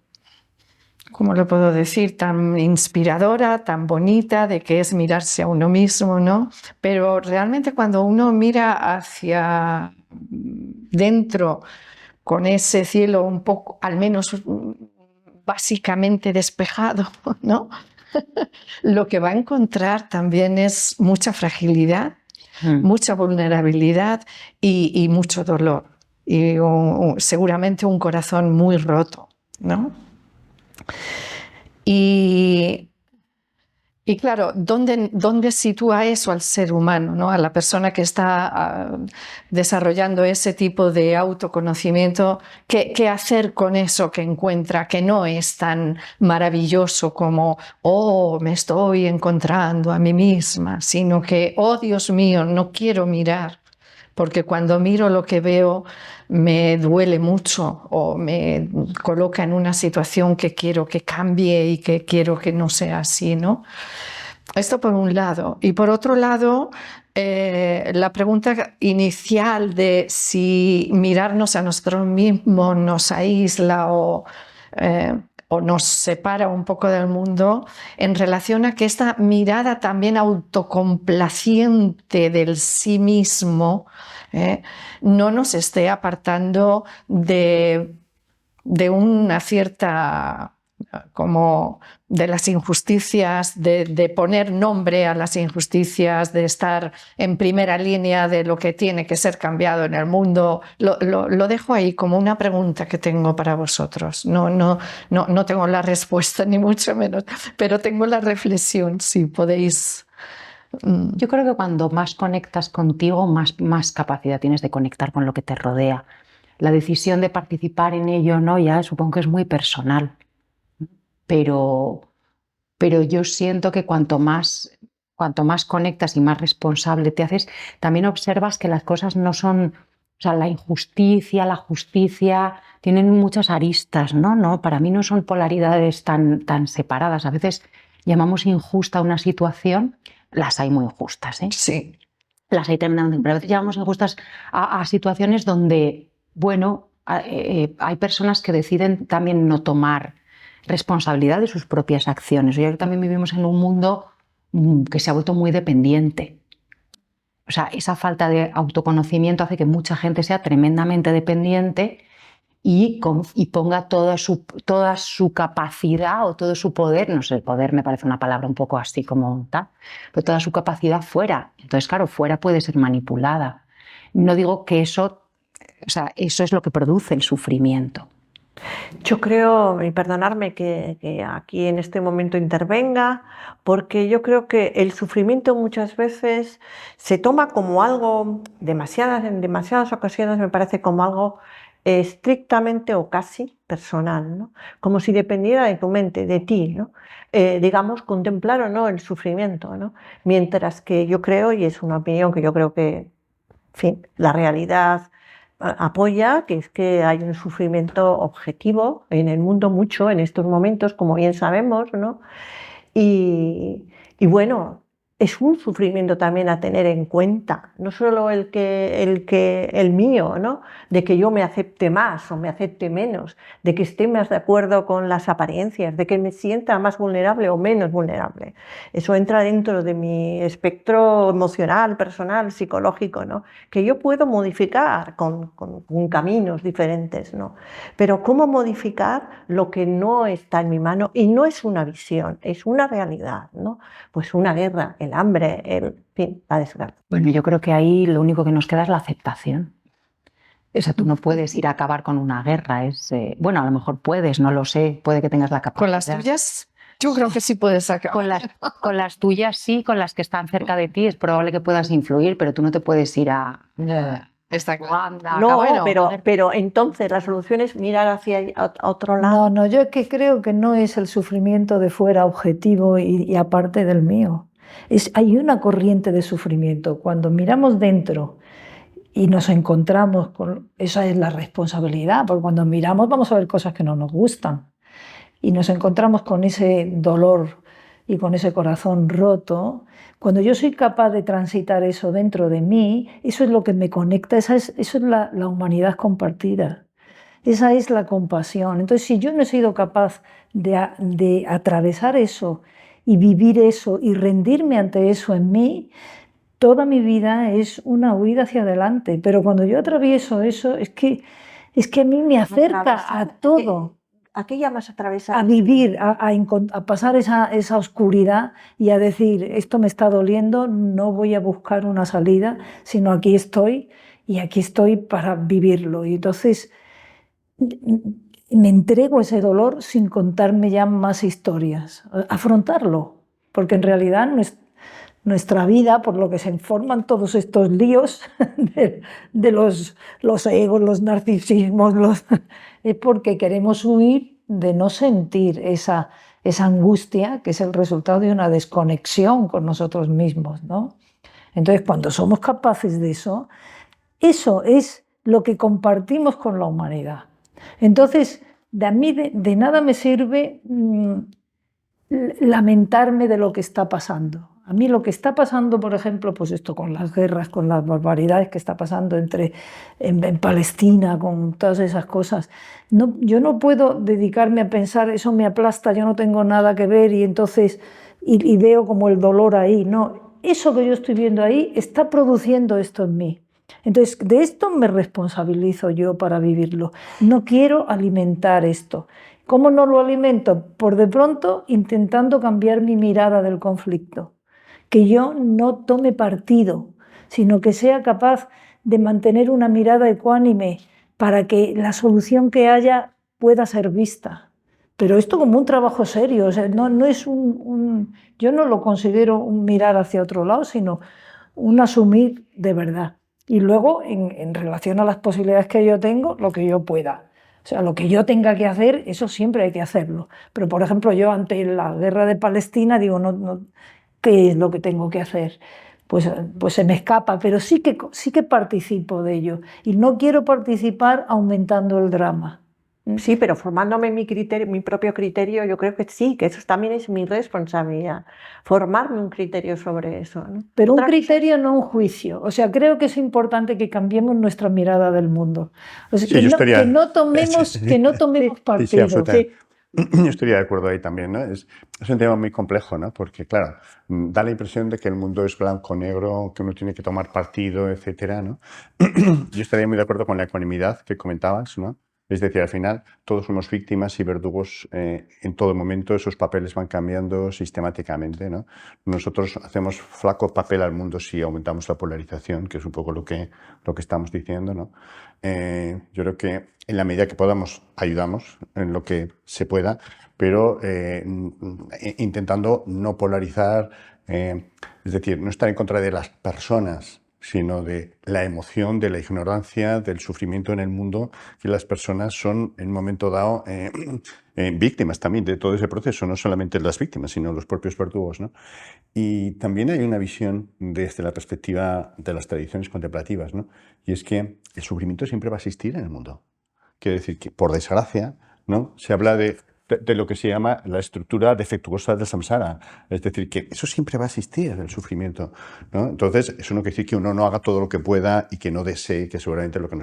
¿cómo lo puedo decir?, tan inspiradora, tan bonita, de que es mirarse a uno mismo, ¿no? Pero realmente cuando uno mira hacia dentro con ese cielo un poco, al menos básicamente despejado, ¿no? Lo que va a encontrar también es mucha fragilidad, mucha vulnerabilidad y mucho dolor. Y seguramente un corazón muy roto, ¿no? Y claro, ¿dónde sitúa eso al ser humano, ¿no? A la persona que está desarrollando ese tipo de autoconocimiento? ¿Qué hacer con eso que encuentra, que no es tan maravilloso como, oh, me estoy encontrando a mí misma, sino que, oh, Dios mío, no quiero mirar, porque cuando miro lo que veo me duele mucho o me coloca en una situación que quiero que cambie y que quiero que no sea así, ¿no? Esto por un lado. Y por otro lado, la pregunta inicial de si mirarnos a nosotros mismos nos aísla o nos separa un poco del mundo, en relación a que esta mirada también autocomplaciente del sí mismo no nos esté apartando de una cierta, como de las injusticias, de poner nombre a las injusticias, de estar en primera línea de lo que tiene que ser cambiado en el mundo. Lo dejo ahí como una pregunta que tengo para vosotros. No tengo la respuesta, ni mucho menos, pero tengo la reflexión, si podéis. Yo creo que cuando más conectas contigo, más capacidad tienes de conectar con lo que te rodea. La decisión de participar en ello, ¿no? Ya supongo que es muy personal, pero yo siento que cuanto más conectas y más responsable te haces, también observas que las cosas no son, o sea, la injusticia, la justicia, tienen muchas aristas, ¿no? Para mí no son polaridades tan separadas. A veces llamamos injusta una situación, las hay muy injustas, ¿eh? Sí. Las hay tremendamente, pero a veces llamamos injustas a situaciones donde, bueno, hay personas que deciden también no tomar responsabilidad de sus propias acciones. Yo creo que también vivimos en un mundo que se ha vuelto muy dependiente. O sea, esa falta de autoconocimiento hace que mucha gente sea tremendamente dependiente y ponga toda su capacidad o todo su poder, no sé, el poder me parece una palabra un poco así como tal, pero toda su capacidad fuera. Entonces, claro, fuera puede ser manipulada. No digo que eso es lo que produce el sufrimiento. Yo creo, y perdonadme que aquí en este momento intervenga, porque yo creo que el sufrimiento muchas veces se toma como algo, en demasiadas ocasiones me parece como algo estrictamente o casi personal, ¿no? Como si dependiera de tu mente, de ti, ¿no? Digamos, contemplar o no el sufrimiento, ¿no? Mientras que yo creo, y es una opinión que yo creo que, en fin, la realidad apoya, que es que hay un sufrimiento objetivo en el mundo, mucho en estos momentos, como bien sabemos, ¿no? Y bueno, es un sufrimiento también a tener en cuenta, no solo el mío, ¿no? De que yo me acepte más o me acepte menos, de que esté más de acuerdo con las apariencias, de que me sienta más vulnerable o menos vulnerable. Eso entra dentro de mi espectro emocional, personal, psicológico, ¿no? Que yo puedo modificar con caminos diferentes, ¿no? Pero ¿cómo modificar lo que no está en mi mano? Y no es una visión, es una realidad, ¿no? Pues una guerra, el hambre, en fin, la desgracia. Bueno, yo creo que ahí lo único que nos queda es la aceptación. O sea, tú no puedes ir a acabar con una guerra. Bueno, a lo mejor puedes, no lo sé, puede que tengas la capacidad. ¿Con las tuyas? Yo creo que sí puedes sacar. Con las tuyas sí, con las que están cerca de ti es probable que puedas influir, pero tú no te puedes ir a Está claro. Uganda, No, bueno, pero entonces la solución es mirar hacia a otro No, lado. no, yo es que creo que no es el sufrimiento de fuera objetivo y aparte del mío. Hay una corriente de sufrimiento. Cuando miramos dentro y nos encontramos con... Esa es la responsabilidad, porque cuando miramos vamos a ver cosas que no nos gustan. Y nos encontramos con ese dolor y con ese corazón roto. Cuando yo soy capaz de transitar eso dentro de mí, eso es lo que me conecta, eso es la humanidad compartida. Esa es la compasión. Entonces, si yo no he sido capaz de atravesar eso y vivir eso y rendirme ante eso en mí, toda mi vida es una huida hacia adelante. Pero cuando yo atravieso eso, es que a mí me acerca a todo. ¿A qué llamas atravesar? A vivir, a pasar esa oscuridad y a decir, esto me está doliendo, no voy a buscar una salida, sino aquí estoy y aquí estoy para vivirlo. Y entonces me entrego a ese dolor sin contarme ya más historias, afrontarlo, porque en realidad nuestra vida, por lo que se forman todos estos líos de los egos, los narcisismos, es porque queremos huir de no sentir esa angustia que es el resultado de una desconexión con nosotros mismos, ¿no? Entonces, cuando somos capaces de eso es lo que compartimos con la humanidad. Entonces, a mí de nada me sirve lamentarme de lo que está pasando. A mí lo que está pasando, por ejemplo, pues esto con las guerras, con las barbaridades que está pasando en Palestina, con todas esas cosas, yo no puedo dedicarme a pensar, eso me aplasta, yo no tengo nada que ver y entonces y veo como el dolor ahí. No, eso que yo estoy viendo ahí está produciendo esto en mí. Entonces, de esto me responsabilizo yo para vivirlo. No quiero alimentar esto. ¿Cómo no lo alimento? Por de pronto intentando cambiar mi mirada del conflicto. Que yo no tome partido, sino que sea capaz de mantener una mirada ecuánime para que la solución que haya pueda ser vista. Pero esto como un trabajo serio, o sea, no es yo no lo considero un mirar hacia otro lado, sino un asumir de verdad. Y luego, en relación a las posibilidades que yo tengo, lo que yo pueda. O sea, lo que yo tenga que hacer, eso siempre hay que hacerlo. Pero, por ejemplo, yo ante la guerra de Palestina digo, ¿qué es lo que tengo que hacer? Pues se me escapa, pero sí que participo de ello. Y no quiero participar aumentando el drama. Sí, pero formándome mi propio criterio, yo creo que sí, que eso también es mi responsabilidad, formarme un criterio sobre eso, ¿no? Pero un criterio, no un juicio. O sea, creo que es importante que cambiemos nuestra mirada del mundo. O sea, Sí, que no tomemos partido. Sí. Yo estaría de acuerdo ahí también, ¿no? Es un tema muy complejo, ¿no? Porque, claro, da la impresión de que el mundo es blanco-negro, que uno tiene que tomar partido, etcétera, ¿no? Yo estaría muy de acuerdo con la ecuanimidad que comentabas, ¿no? Es decir, al final todos somos víctimas y verdugos en todo momento, esos papeles van cambiando sistemáticamente, ¿no? Nosotros hacemos flaco papel al mundo si aumentamos la polarización, que es un poco lo que estamos diciendo, ¿no? Yo creo que en la medida que podamos ayudamos en lo que se pueda, pero intentando no polarizar, es decir, no estar en contra de las personas, sino de la emoción, de la ignorancia, del sufrimiento en el mundo, que las personas son en un momento dado víctimas también de todo ese proceso, no solamente las víctimas, sino los propios verdugos, ¿no? Y también hay una visión desde la perspectiva de las tradiciones contemplativas, ¿no? Y es que el sufrimiento siempre va a existir en el mundo. Quiere decir que, por desgracia, ¿no? Se habla de lo que se llama la estructura defectuosa del samsara. Es decir, que eso siempre va a existir, el sufrimiento, ¿no? Entonces, eso no quiere decir que uno no haga todo lo que pueda y que no desee, que seguramente lo que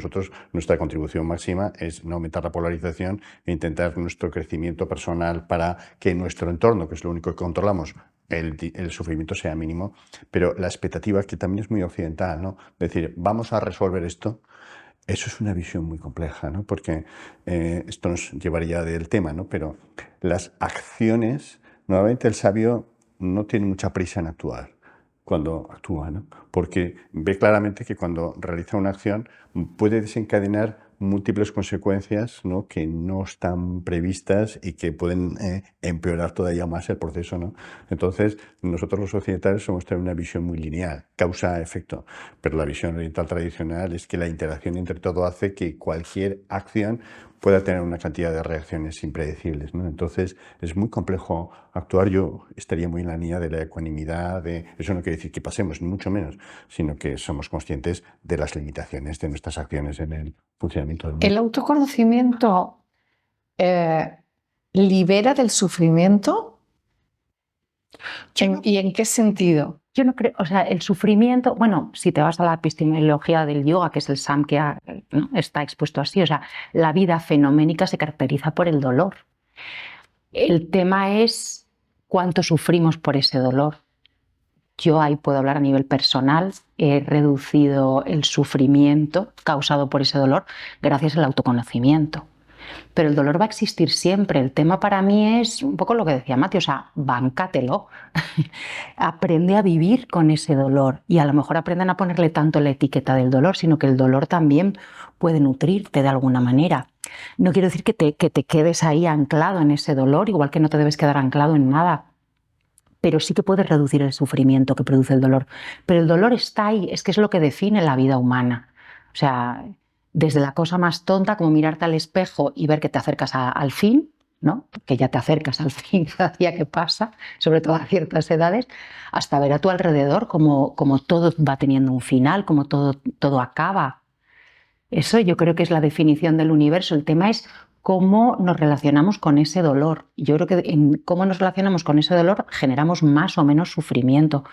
nuestra contribución máxima es no aumentar la polarización e intentar nuestro crecimiento personal para que nuestro entorno, que es lo único que controlamos, el sufrimiento sea mínimo. Pero la expectativa, que también es muy occidental, ¿no? Es decir, vamos a resolver esto. Eso es una visión muy compleja, ¿no? Porque esto nos llevaría del tema, ¿no? Pero las acciones, normalmente el sabio no tiene mucha prisa en actuar cuando actúa, ¿no? Porque ve claramente que cuando realiza una acción puede desencadenar múltiples consecuencias, ¿no?, que no están previstas y que pueden empeorar todavía más el proceso, ¿no? Entonces, nosotros los occidentales somos tener una visión muy lineal, causa-efecto, pero la visión oriental tradicional es que la interacción entre todo hace que cualquier acción pueda tener una cantidad de reacciones impredecibles, ¿no? Entonces, es muy complejo actuar. Yo estaría muy en la línea de la ecuanimidad, eso no quiere decir que pasemos, ni mucho menos, sino que somos conscientes de las limitaciones de nuestras acciones en el funcionamiento del mundo. ¿El autoconocimiento libera del sufrimiento? ¿Y en qué sentido? Yo no creo, o sea, el sufrimiento, bueno, si te vas a la epistemología del yoga, que es el Samkhya, ¿no?, está expuesto así, o sea, la vida fenoménica se caracteriza por el dolor. El tema es cuánto sufrimos por ese dolor. Yo ahí puedo hablar a nivel personal, he reducido el sufrimiento causado por ese dolor gracias al autoconocimiento. Pero el dolor va a existir siempre. El tema para mí es un poco lo que decía Mati, o sea, báncatelo. Aprende a vivir con ese dolor y a lo mejor aprenden a ponerle tanto la etiqueta del dolor, sino que el dolor también puede nutrirte de alguna manera. No quiero decir que te quedes ahí anclado en ese dolor, igual que no te debes quedar anclado en nada, pero sí que puedes reducir el sufrimiento que produce el dolor. Pero el dolor está ahí, es que es lo que define la vida humana. O sea, desde la cosa más tonta, como mirarte al espejo y ver que te acercas al fin, ¿no?, que ya te acercas al fin cada día que pasa, sobre todo a ciertas edades, hasta ver a tu alrededor como todo va teniendo un final, como todo acaba. Eso yo creo que es la definición del universo. El tema es cómo nos relacionamos con ese dolor. Yo creo que en cómo nos relacionamos con ese dolor generamos más o menos sufrimiento,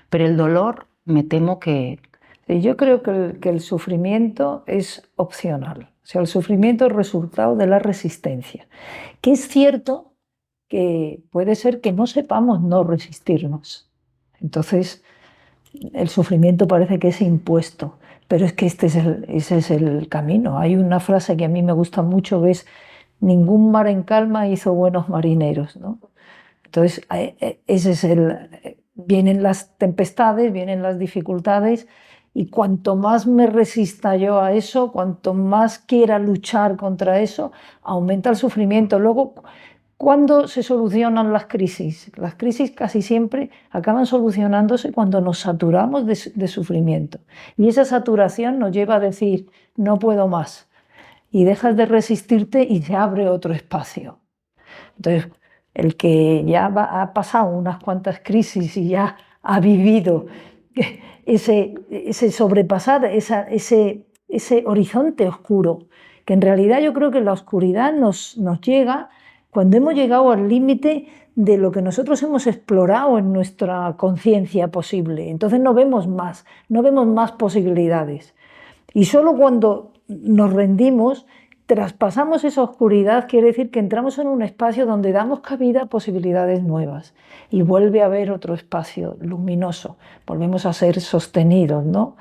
pero el dolor me temo que... Yo creo que el sufrimiento es opcional. O sea, el sufrimiento es resultado de la resistencia. Que es cierto que puede ser que no sepamos no resistirnos. Entonces, el sufrimiento parece que es impuesto. Pero es que ese es el camino. Hay una frase que a mí me gusta mucho, que es: ningún mar en calma hizo buenos marineros, ¿no? Entonces, ese es vienen las tempestades, vienen las dificultades, y cuanto más me resista yo a eso, cuanto más quiera luchar contra eso, aumenta el sufrimiento. Luego, ¿cuándo se solucionan las crisis? Las crisis casi siempre acaban solucionándose cuando nos saturamos de sufrimiento. Y esa saturación nos lleva a decir: no puedo más. Y dejas de resistirte y se abre otro espacio. Entonces, el que ya ha pasado unas cuantas crisis y ya ha vivido ese sobrepasar, ese horizonte oscuro, que en realidad yo creo que la oscuridad nos llega cuando hemos llegado al límite de lo que nosotros hemos explorado en nuestra conciencia posible. Entonces no vemos más posibilidades. Y solo cuando nos rendimos, traspasamos esa oscuridad, quiere decir que entramos en un espacio donde damos cabida a posibilidades nuevas y vuelve a haber otro espacio luminoso, volvemos a ser sostenidos, ¿no?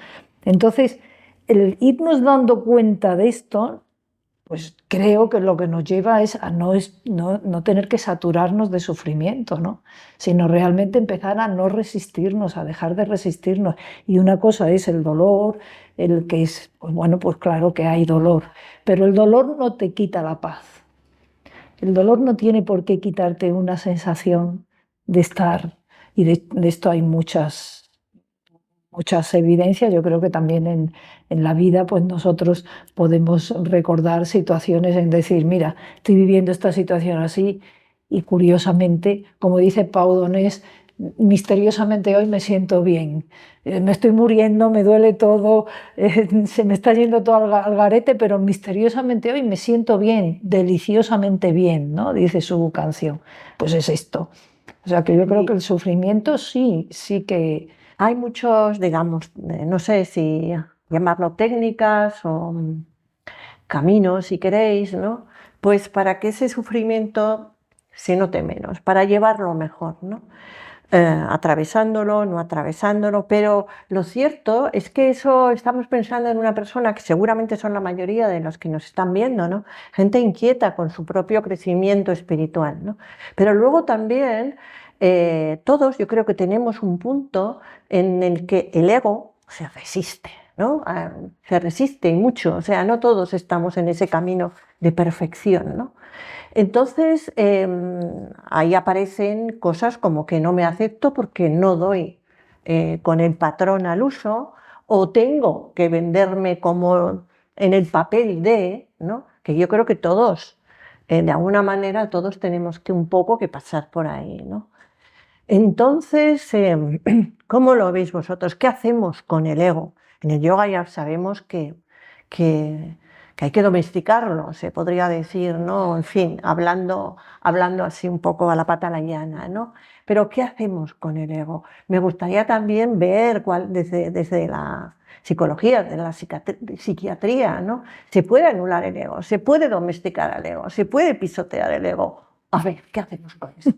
Entonces, el irnos dando cuenta de esto, pues creo que lo que nos lleva es a no tener que saturarnos de sufrimiento, ¿no?, sino realmente empezar a no resistirnos, a dejar de resistirnos. Y una cosa es el dolor, el que es, pues bueno, pues claro que hay dolor, pero el dolor no te quita la paz. El dolor no tiene por qué quitarte una sensación de estar, y de esto hay muchas evidencias. Yo creo que también en la vida, pues nosotros podemos recordar situaciones en decir: mira, estoy viviendo esta situación así, y curiosamente, como dice Pau Donés, misteriosamente hoy me siento bien. Me estoy muriendo, me duele todo, se me está yendo todo al garete, pero misteriosamente hoy me siento bien, deliciosamente bien, ¿no?, dice su canción. Pues es esto. O sea, que yo creo que el sufrimiento sí que... Hay muchos, digamos, no sé si llamarlo técnicas o caminos, si queréis, ¿no?, pues para que ese sufrimiento se note menos, para llevarlo mejor, ¿no?, atravesándolo, no atravesándolo. Pero lo cierto es que eso, estamos pensando en una persona que seguramente son la mayoría de los que nos están viendo, ¿no?, gente inquieta con su propio crecimiento espiritual, ¿no? Pero luego también todos, yo creo que tenemos un punto en el que el ego se resiste, ¿no? Se resiste y mucho, o sea, no todos estamos en ese camino de perfección, ¿no? Entonces, ahí aparecen cosas como que no me acepto porque no doy con el patrón al uso, o tengo que venderme como en el papel de, ¿no? Que yo creo que todos, de alguna manera, todos tenemos que un poco que pasar por ahí, ¿no? Entonces, ¿cómo lo veis vosotros? ¿Qué hacemos con el ego? En el yoga ya sabemos que hay que domesticarlo, se podría decir, ¿no? En fin, hablando así un poco a la pata la llana, ¿no? Pero ¿qué hacemos con el ego? Me gustaría también ver desde la psicología, de la psiquiatría, ¿no? Se puede anular el ego, se puede domesticar el ego, se puede pisotear el ego. A ver, ¿qué hacemos con eso?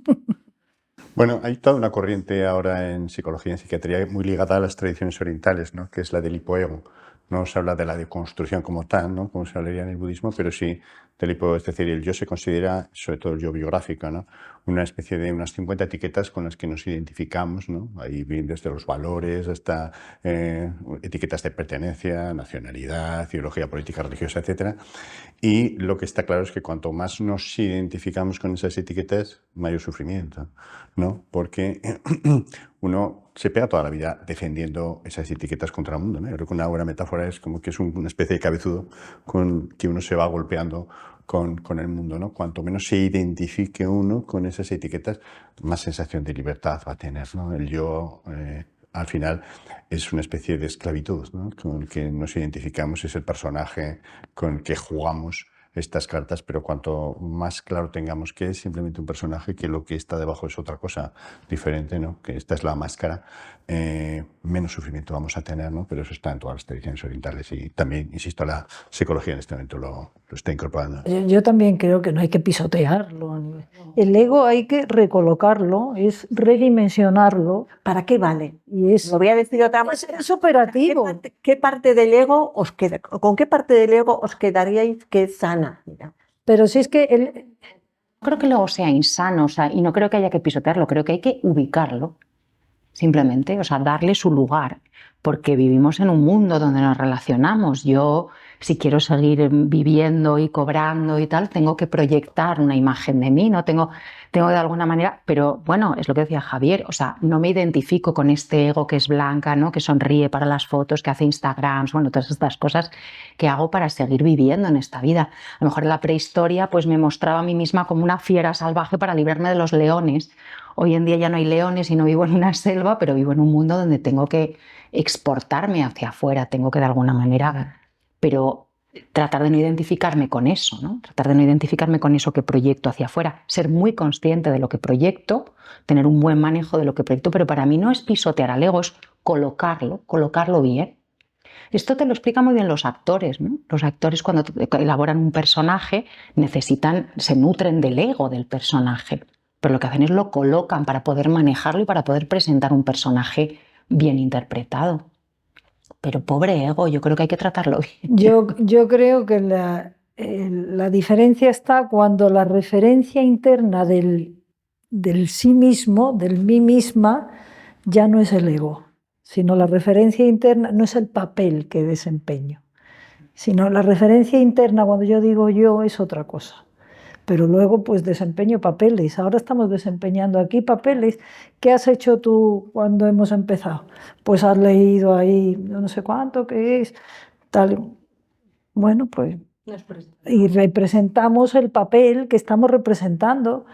Bueno, hay toda una corriente ahora en psicología y en psiquiatría muy ligada a las tradiciones orientales, ¿no? Que es la del hipoego. No se habla de la deconstrucción como tal, ¿no? Como se hablaría en el budismo, pero sí del hipoego. Es decir, el yo se considera, sobre todo el yo biográfico, ¿no? Una especie de unas 50 etiquetas con las que nos identificamos, ¿no? Ahí vienen desde los valores hasta etiquetas de pertenencia, nacionalidad, ideología política, religiosa, etcétera. Y lo que está claro es que cuanto más nos identificamos con esas etiquetas, mayor sufrimiento, ¿no? Porque uno se pega toda la vida defendiendo esas etiquetas contra el mundo, ¿no? Yo creo que una buena metáfora es como que es una especie de cabezudo con que uno se va golpeando con el mundo, ¿no? Cuanto menos se identifique uno con esas etiquetas, más sensación de libertad va a tener, ¿no? El yo, al final, es una especie de esclavitud, ¿no? Con el que nos identificamos, es el personaje con el que jugamos estas cartas, pero cuanto más claro tengamos que es simplemente un personaje, que lo que está debajo es otra cosa diferente, ¿no? Que esta es la máscara, menos sufrimiento vamos a tener, ¿no? Pero eso está en todas las tradiciones orientales y también, insisto, la psicología en este momento lo está incorporando. Yo también creo que no hay que pisotearlo. El ego hay que recolocarlo, es redimensionarlo. ¿Para qué vale? Y es, Lo voy a decir de otra manera. es operativo. ¿Qué parte del ego os queda? ¿Con qué parte del ego os quedaríais que es sana? Mira. Pero si es que No creo que luego sea insano, o sea, y no creo que haya que pisotearlo, creo que hay que ubicarlo, simplemente, o sea, darle su lugar, porque vivimos en un mundo donde nos relacionamos. Yo, si quiero seguir viviendo y cobrando y tal, tengo que proyectar una imagen de mí, ¿no? Tengo de alguna manera, pero bueno, es lo que decía Javier, o sea, no me identifico con este ego que es blanca, ¿no? Que sonríe para las fotos, que hace Instagrams, bueno, todas estas cosas que hago para seguir viviendo en esta vida. A lo mejor en la prehistoria pues me mostraba a mí misma como una fiera salvaje para librarme de los leones. Hoy en día ya no hay leones y no vivo en una selva, pero vivo en un mundo donde tengo que exportarme hacia afuera, tengo que de alguna manera, pero tratar de no identificarme con eso, ¿no? Tratar de no identificarme con eso que proyecto hacia afuera, ser muy consciente de lo que proyecto, tener un buen manejo de lo que proyecto, pero para mí no es pisotear al ego, es colocarlo bien. Esto te lo explican muy bien los actores, ¿no? Los actores cuando elaboran un personaje se nutren del ego del personaje, pero lo que hacen es lo colocan para poder manejarlo y para poder presentar un personaje bien interpretado. Pero pobre ego, yo creo que hay que tratarlo bien. yo creo que la diferencia está cuando la referencia interna del sí mismo, del mí misma, ya no es el ego, sino la referencia interna no es el papel que desempeño, sino la referencia interna, cuando yo digo yo, es otra cosa. Pero luego pues desempeño papeles. Ahora estamos desempeñando aquí papeles. ¿Qué has hecho tú cuando hemos empezado? Pues has leído ahí no sé cuánto que es, tal. Bueno, pues y representamos el papel que estamos representando.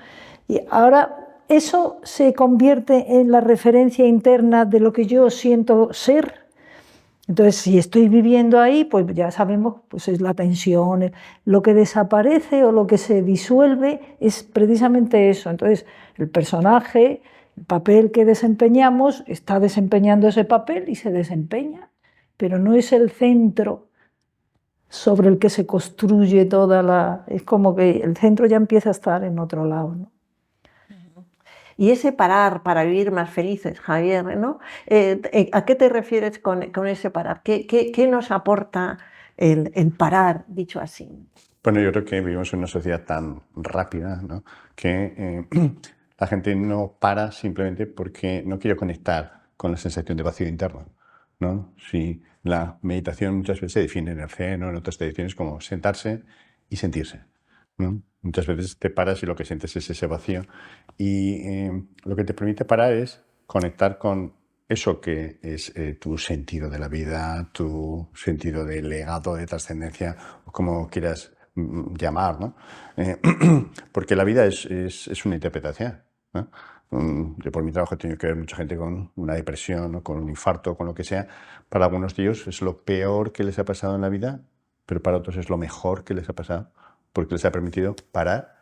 Y ahora eso se convierte en la referencia interna de lo que yo siento ser. Entonces, si estoy viviendo ahí, pues ya sabemos, pues es la tensión, lo que desaparece o lo que se disuelve es precisamente eso. Entonces, el personaje, el papel que desempeñamos, está desempeñando ese papel y se desempeña, pero no es el centro sobre el que se construye toda la... Es como que el centro ya empieza a estar en otro lado, ¿no? Y ese parar para vivir más felices, Javier, ¿no? ¿A qué te refieres con ese parar? ¿Qué nos aporta el parar, dicho así? Bueno, yo creo que vivimos en una sociedad tan rápida, ¿no? Que la gente no para simplemente porque no quiere conectar con la sensación de vacío interno, ¿no? Si la meditación muchas veces se define en el Zen o en otras tradiciones como sentarse y sentirse, ¿no? Muchas veces te paras y lo que sientes es ese vacío. Y lo que te permite parar es conectar con eso que es tu sentido de la vida, tu sentido de legado, de trascendencia, o como quieras llamar, ¿no? Porque la vida es una interpretación, ¿no? Yo por mi trabajo he tenido que ver mucha gente con una depresión, ¿no? Con un infarto, con lo que sea. Para algunos de ellos es lo peor que les ha pasado en la vida, pero para otros es lo mejor que les ha pasado, porque les ha permitido parar,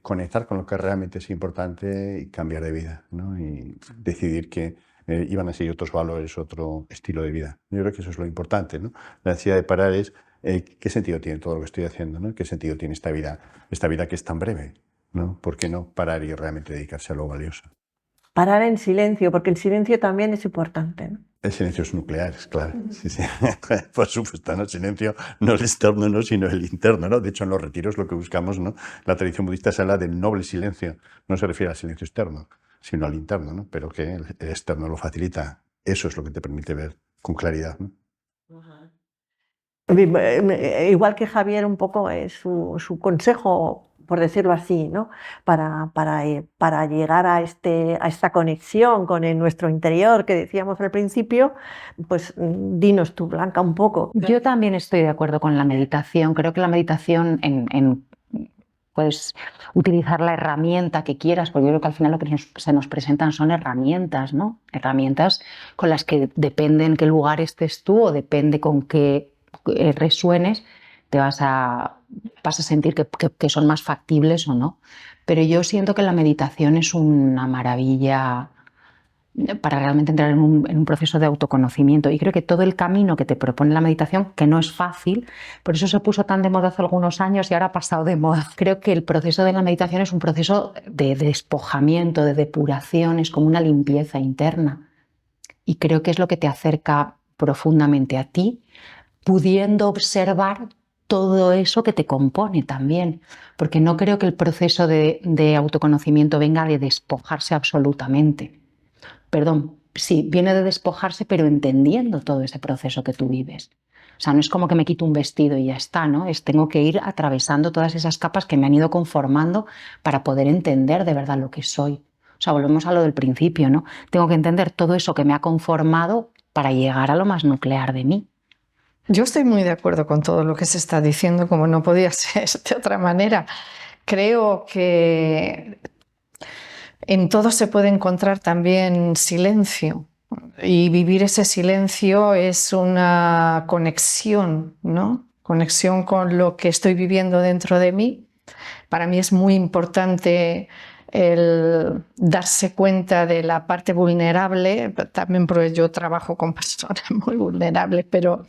conectar con lo que realmente es importante y cambiar de vida, ¿no? Y decidir que iban a seguir otros valores, otro estilo de vida. Yo creo que eso es lo importante, ¿no? La necesidad de parar es ¿qué sentido tiene todo lo que estoy haciendo, ¿no? ¿Qué sentido tiene esta vida que es tan breve, ¿no? ¿Por qué no parar y realmente dedicarse a lo valioso? Parar en silencio, porque el silencio también es importante, ¿no? El silencio es nuclear, es clave. Sí, sí. Por supuesto, ¿no? El silencio no el externo, ¿no? Sino el interno, ¿no? De hecho, en los retiros lo que buscamos, ¿no? La tradición budista se habla del noble silencio. No se refiere al silencio externo, sino al interno, ¿no? Pero que el externo lo facilita. Eso es lo que te permite ver con claridad, ¿no? Igual que Javier, un poco es su consejo, por decirlo así, ¿no? Para llegar a esta conexión con nuestro interior que decíamos al principio, pues dinos tú, Blanca, un poco. Yo también estoy de acuerdo con la meditación. Creo que la meditación puedes utilizar la herramienta que quieras, porque yo creo que al final lo que se nos presentan son herramientas, ¿no? Herramientas con las que depende en qué lugar estés tú o depende con qué resuenes, te vas a sentir que son más factibles o no. Pero yo siento que la meditación es una maravilla para realmente entrar en un proceso de autoconocimiento. Y creo que todo el camino que te propone la meditación, que no es fácil, por eso se puso tan de moda hace algunos años y ahora ha pasado de moda. Creo que el proceso de la meditación es un proceso de despojamiento, de depuración, es como una limpieza interna. Y creo que es lo que te acerca profundamente a ti, pudiendo observar todo eso que te compone también. Porque no creo que el proceso de autoconocimiento venga de despojarse absolutamente. Perdón, sí, viene de despojarse, pero entendiendo todo ese proceso que tú vives. O sea, no es como que me quito un vestido y ya está, ¿no? Tengo que ir atravesando todas esas capas que me han ido conformando para poder entender de verdad lo que soy. O sea, volvemos a lo del principio, ¿no? Tengo que entender todo eso que me ha conformado para llegar a lo más nuclear de mí. Yo estoy muy de acuerdo con todo lo que se está diciendo, como no podía ser de otra manera. Creo que en todo se puede encontrar también silencio, y vivir ese silencio es una conexión, ¿no? Conexión con lo que estoy viviendo dentro de mí. Para mí es muy importante el darse cuenta de la parte vulnerable, también porque yo trabajo con personas muy vulnerables, pero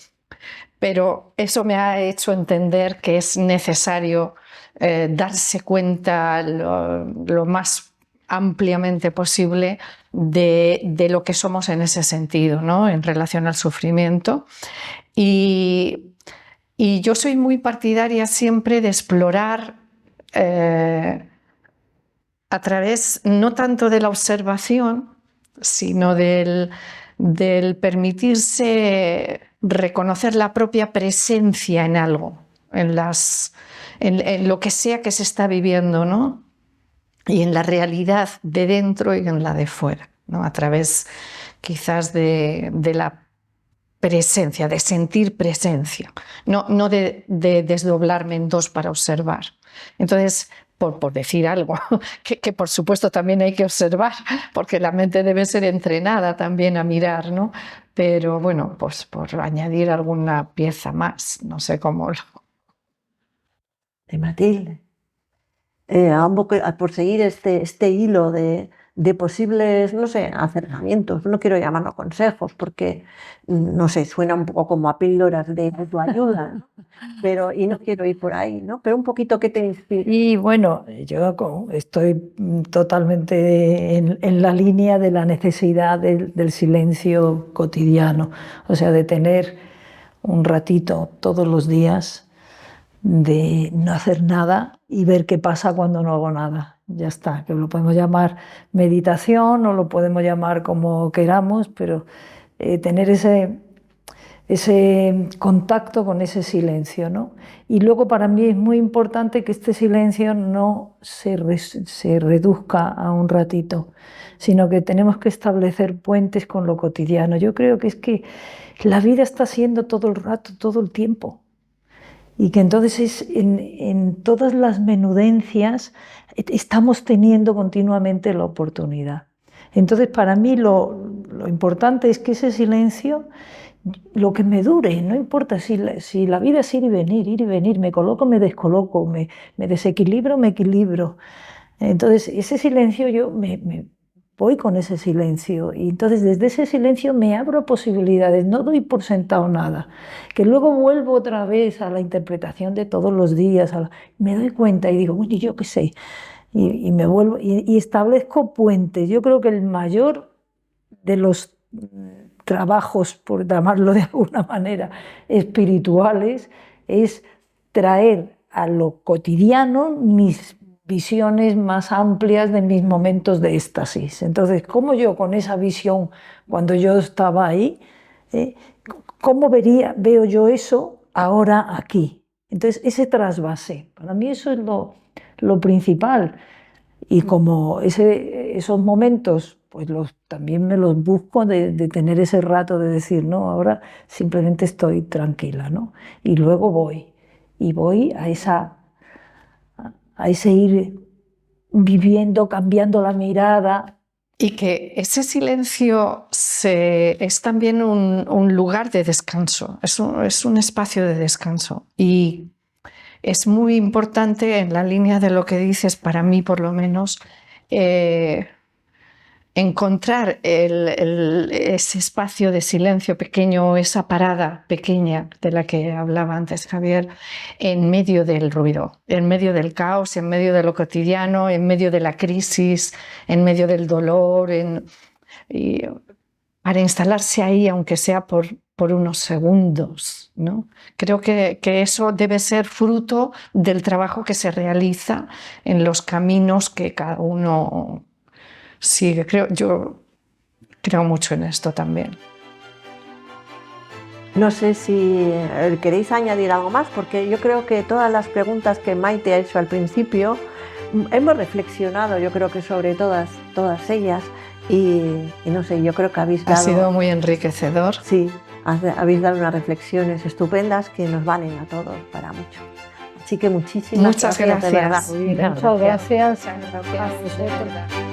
eso me ha hecho entender que es necesario darse cuenta lo más ampliamente posible de lo que somos en ese sentido, ¿no? En relación al sufrimiento. Y yo soy muy partidaria siempre de explorar a través no tanto de la observación, sino del permitirse reconocer la propia presencia en algo, en lo que sea que se está viviendo, ¿no? Y en la realidad de dentro y en la de fuera, ¿no? A través quizás de la presencia, de sentir presencia, no de desdoblarme en dos para observar. Entonces, por decir algo, que por supuesto también hay que observar, porque la mente debe ser entrenada también a mirar, ¿no? Pero bueno, pues por añadir alguna pieza más, no sé cómo lo... De Matilde. Por seguir este hilo de posibles, no sé, acercamientos, no quiero llamarlo consejos porque, no sé, suena un poco como a píldoras de autoayuda, ¿no? Pero, y no quiero ir por ahí, ¿no? Pero un poquito que te inspire. Y bueno, yo estoy totalmente en la línea de la necesidad del silencio cotidiano, o sea, de tener un ratito todos los días de no hacer nada y ver qué pasa cuando no hago nada. Ya está, que lo podemos llamar meditación o lo podemos llamar como queramos, pero tener ese contacto con ese silencio, ¿no? Y luego para mí es muy importante que este silencio no se reduzca a un ratito, sino que tenemos que establecer puentes con lo cotidiano. Yo creo que es que la vida está siendo todo el rato, todo el tiempo. Y que entonces en todas las menudencias estamos teniendo continuamente la oportunidad. Entonces para mí lo importante es que ese silencio, lo que me dure, no importa si la vida es ir y venir, me coloco, me descoloco, me desequilibro, me equilibro. Entonces ese silencio yo me voy con ese silencio y entonces desde ese silencio me abro a posibilidades, no doy por sentado nada, que luego vuelvo otra vez a la interpretación de todos los días, me doy cuenta y digo, bueno, yo qué sé, y me vuelvo y establezco puentes. Yo creo que el mayor de los trabajos, por llamarlo de alguna manera, espirituales, es traer a lo cotidiano mis visiones más amplias de mis momentos de éxtasis. Entonces, ¿cómo yo con esa visión, cuando yo estaba ahí, cómo veo yo eso ahora aquí? Entonces, ese trasvase, para mí eso es lo principal. Y como esos momentos, pues también me los busco de tener ese rato de decir, no, ahora simplemente estoy tranquila, ¿no? Y luego voy a ese ir viviendo, cambiando la mirada. Y que ese silencio es también un lugar de descanso, es un espacio de descanso. Y es muy importante, en la línea de lo que dices, para mí por lo menos, encontrar ese espacio de silencio pequeño, esa parada pequeña de la que hablaba antes Javier, en medio del ruido, en medio del caos, en medio de lo cotidiano, en medio de la crisis, en medio del dolor, para instalarse ahí, aunque sea por unos segundos, ¿no? Creo que eso debe ser fruto del trabajo que se realiza en los caminos que cada uno sigue. Yo creo mucho en esto también. No sé si queréis añadir algo más, porque yo creo que todas las preguntas que Maite ha hecho al principio hemos reflexionado, yo creo que sobre todas ellas, y no sé, yo creo que habéis dado... Ha sido muy enriquecedor. Sí, habéis dado unas reflexiones estupendas que nos valen a todos para mucho. Así que muchísimas Muchas gracias. de verdad. Muchas gracias a vosotros.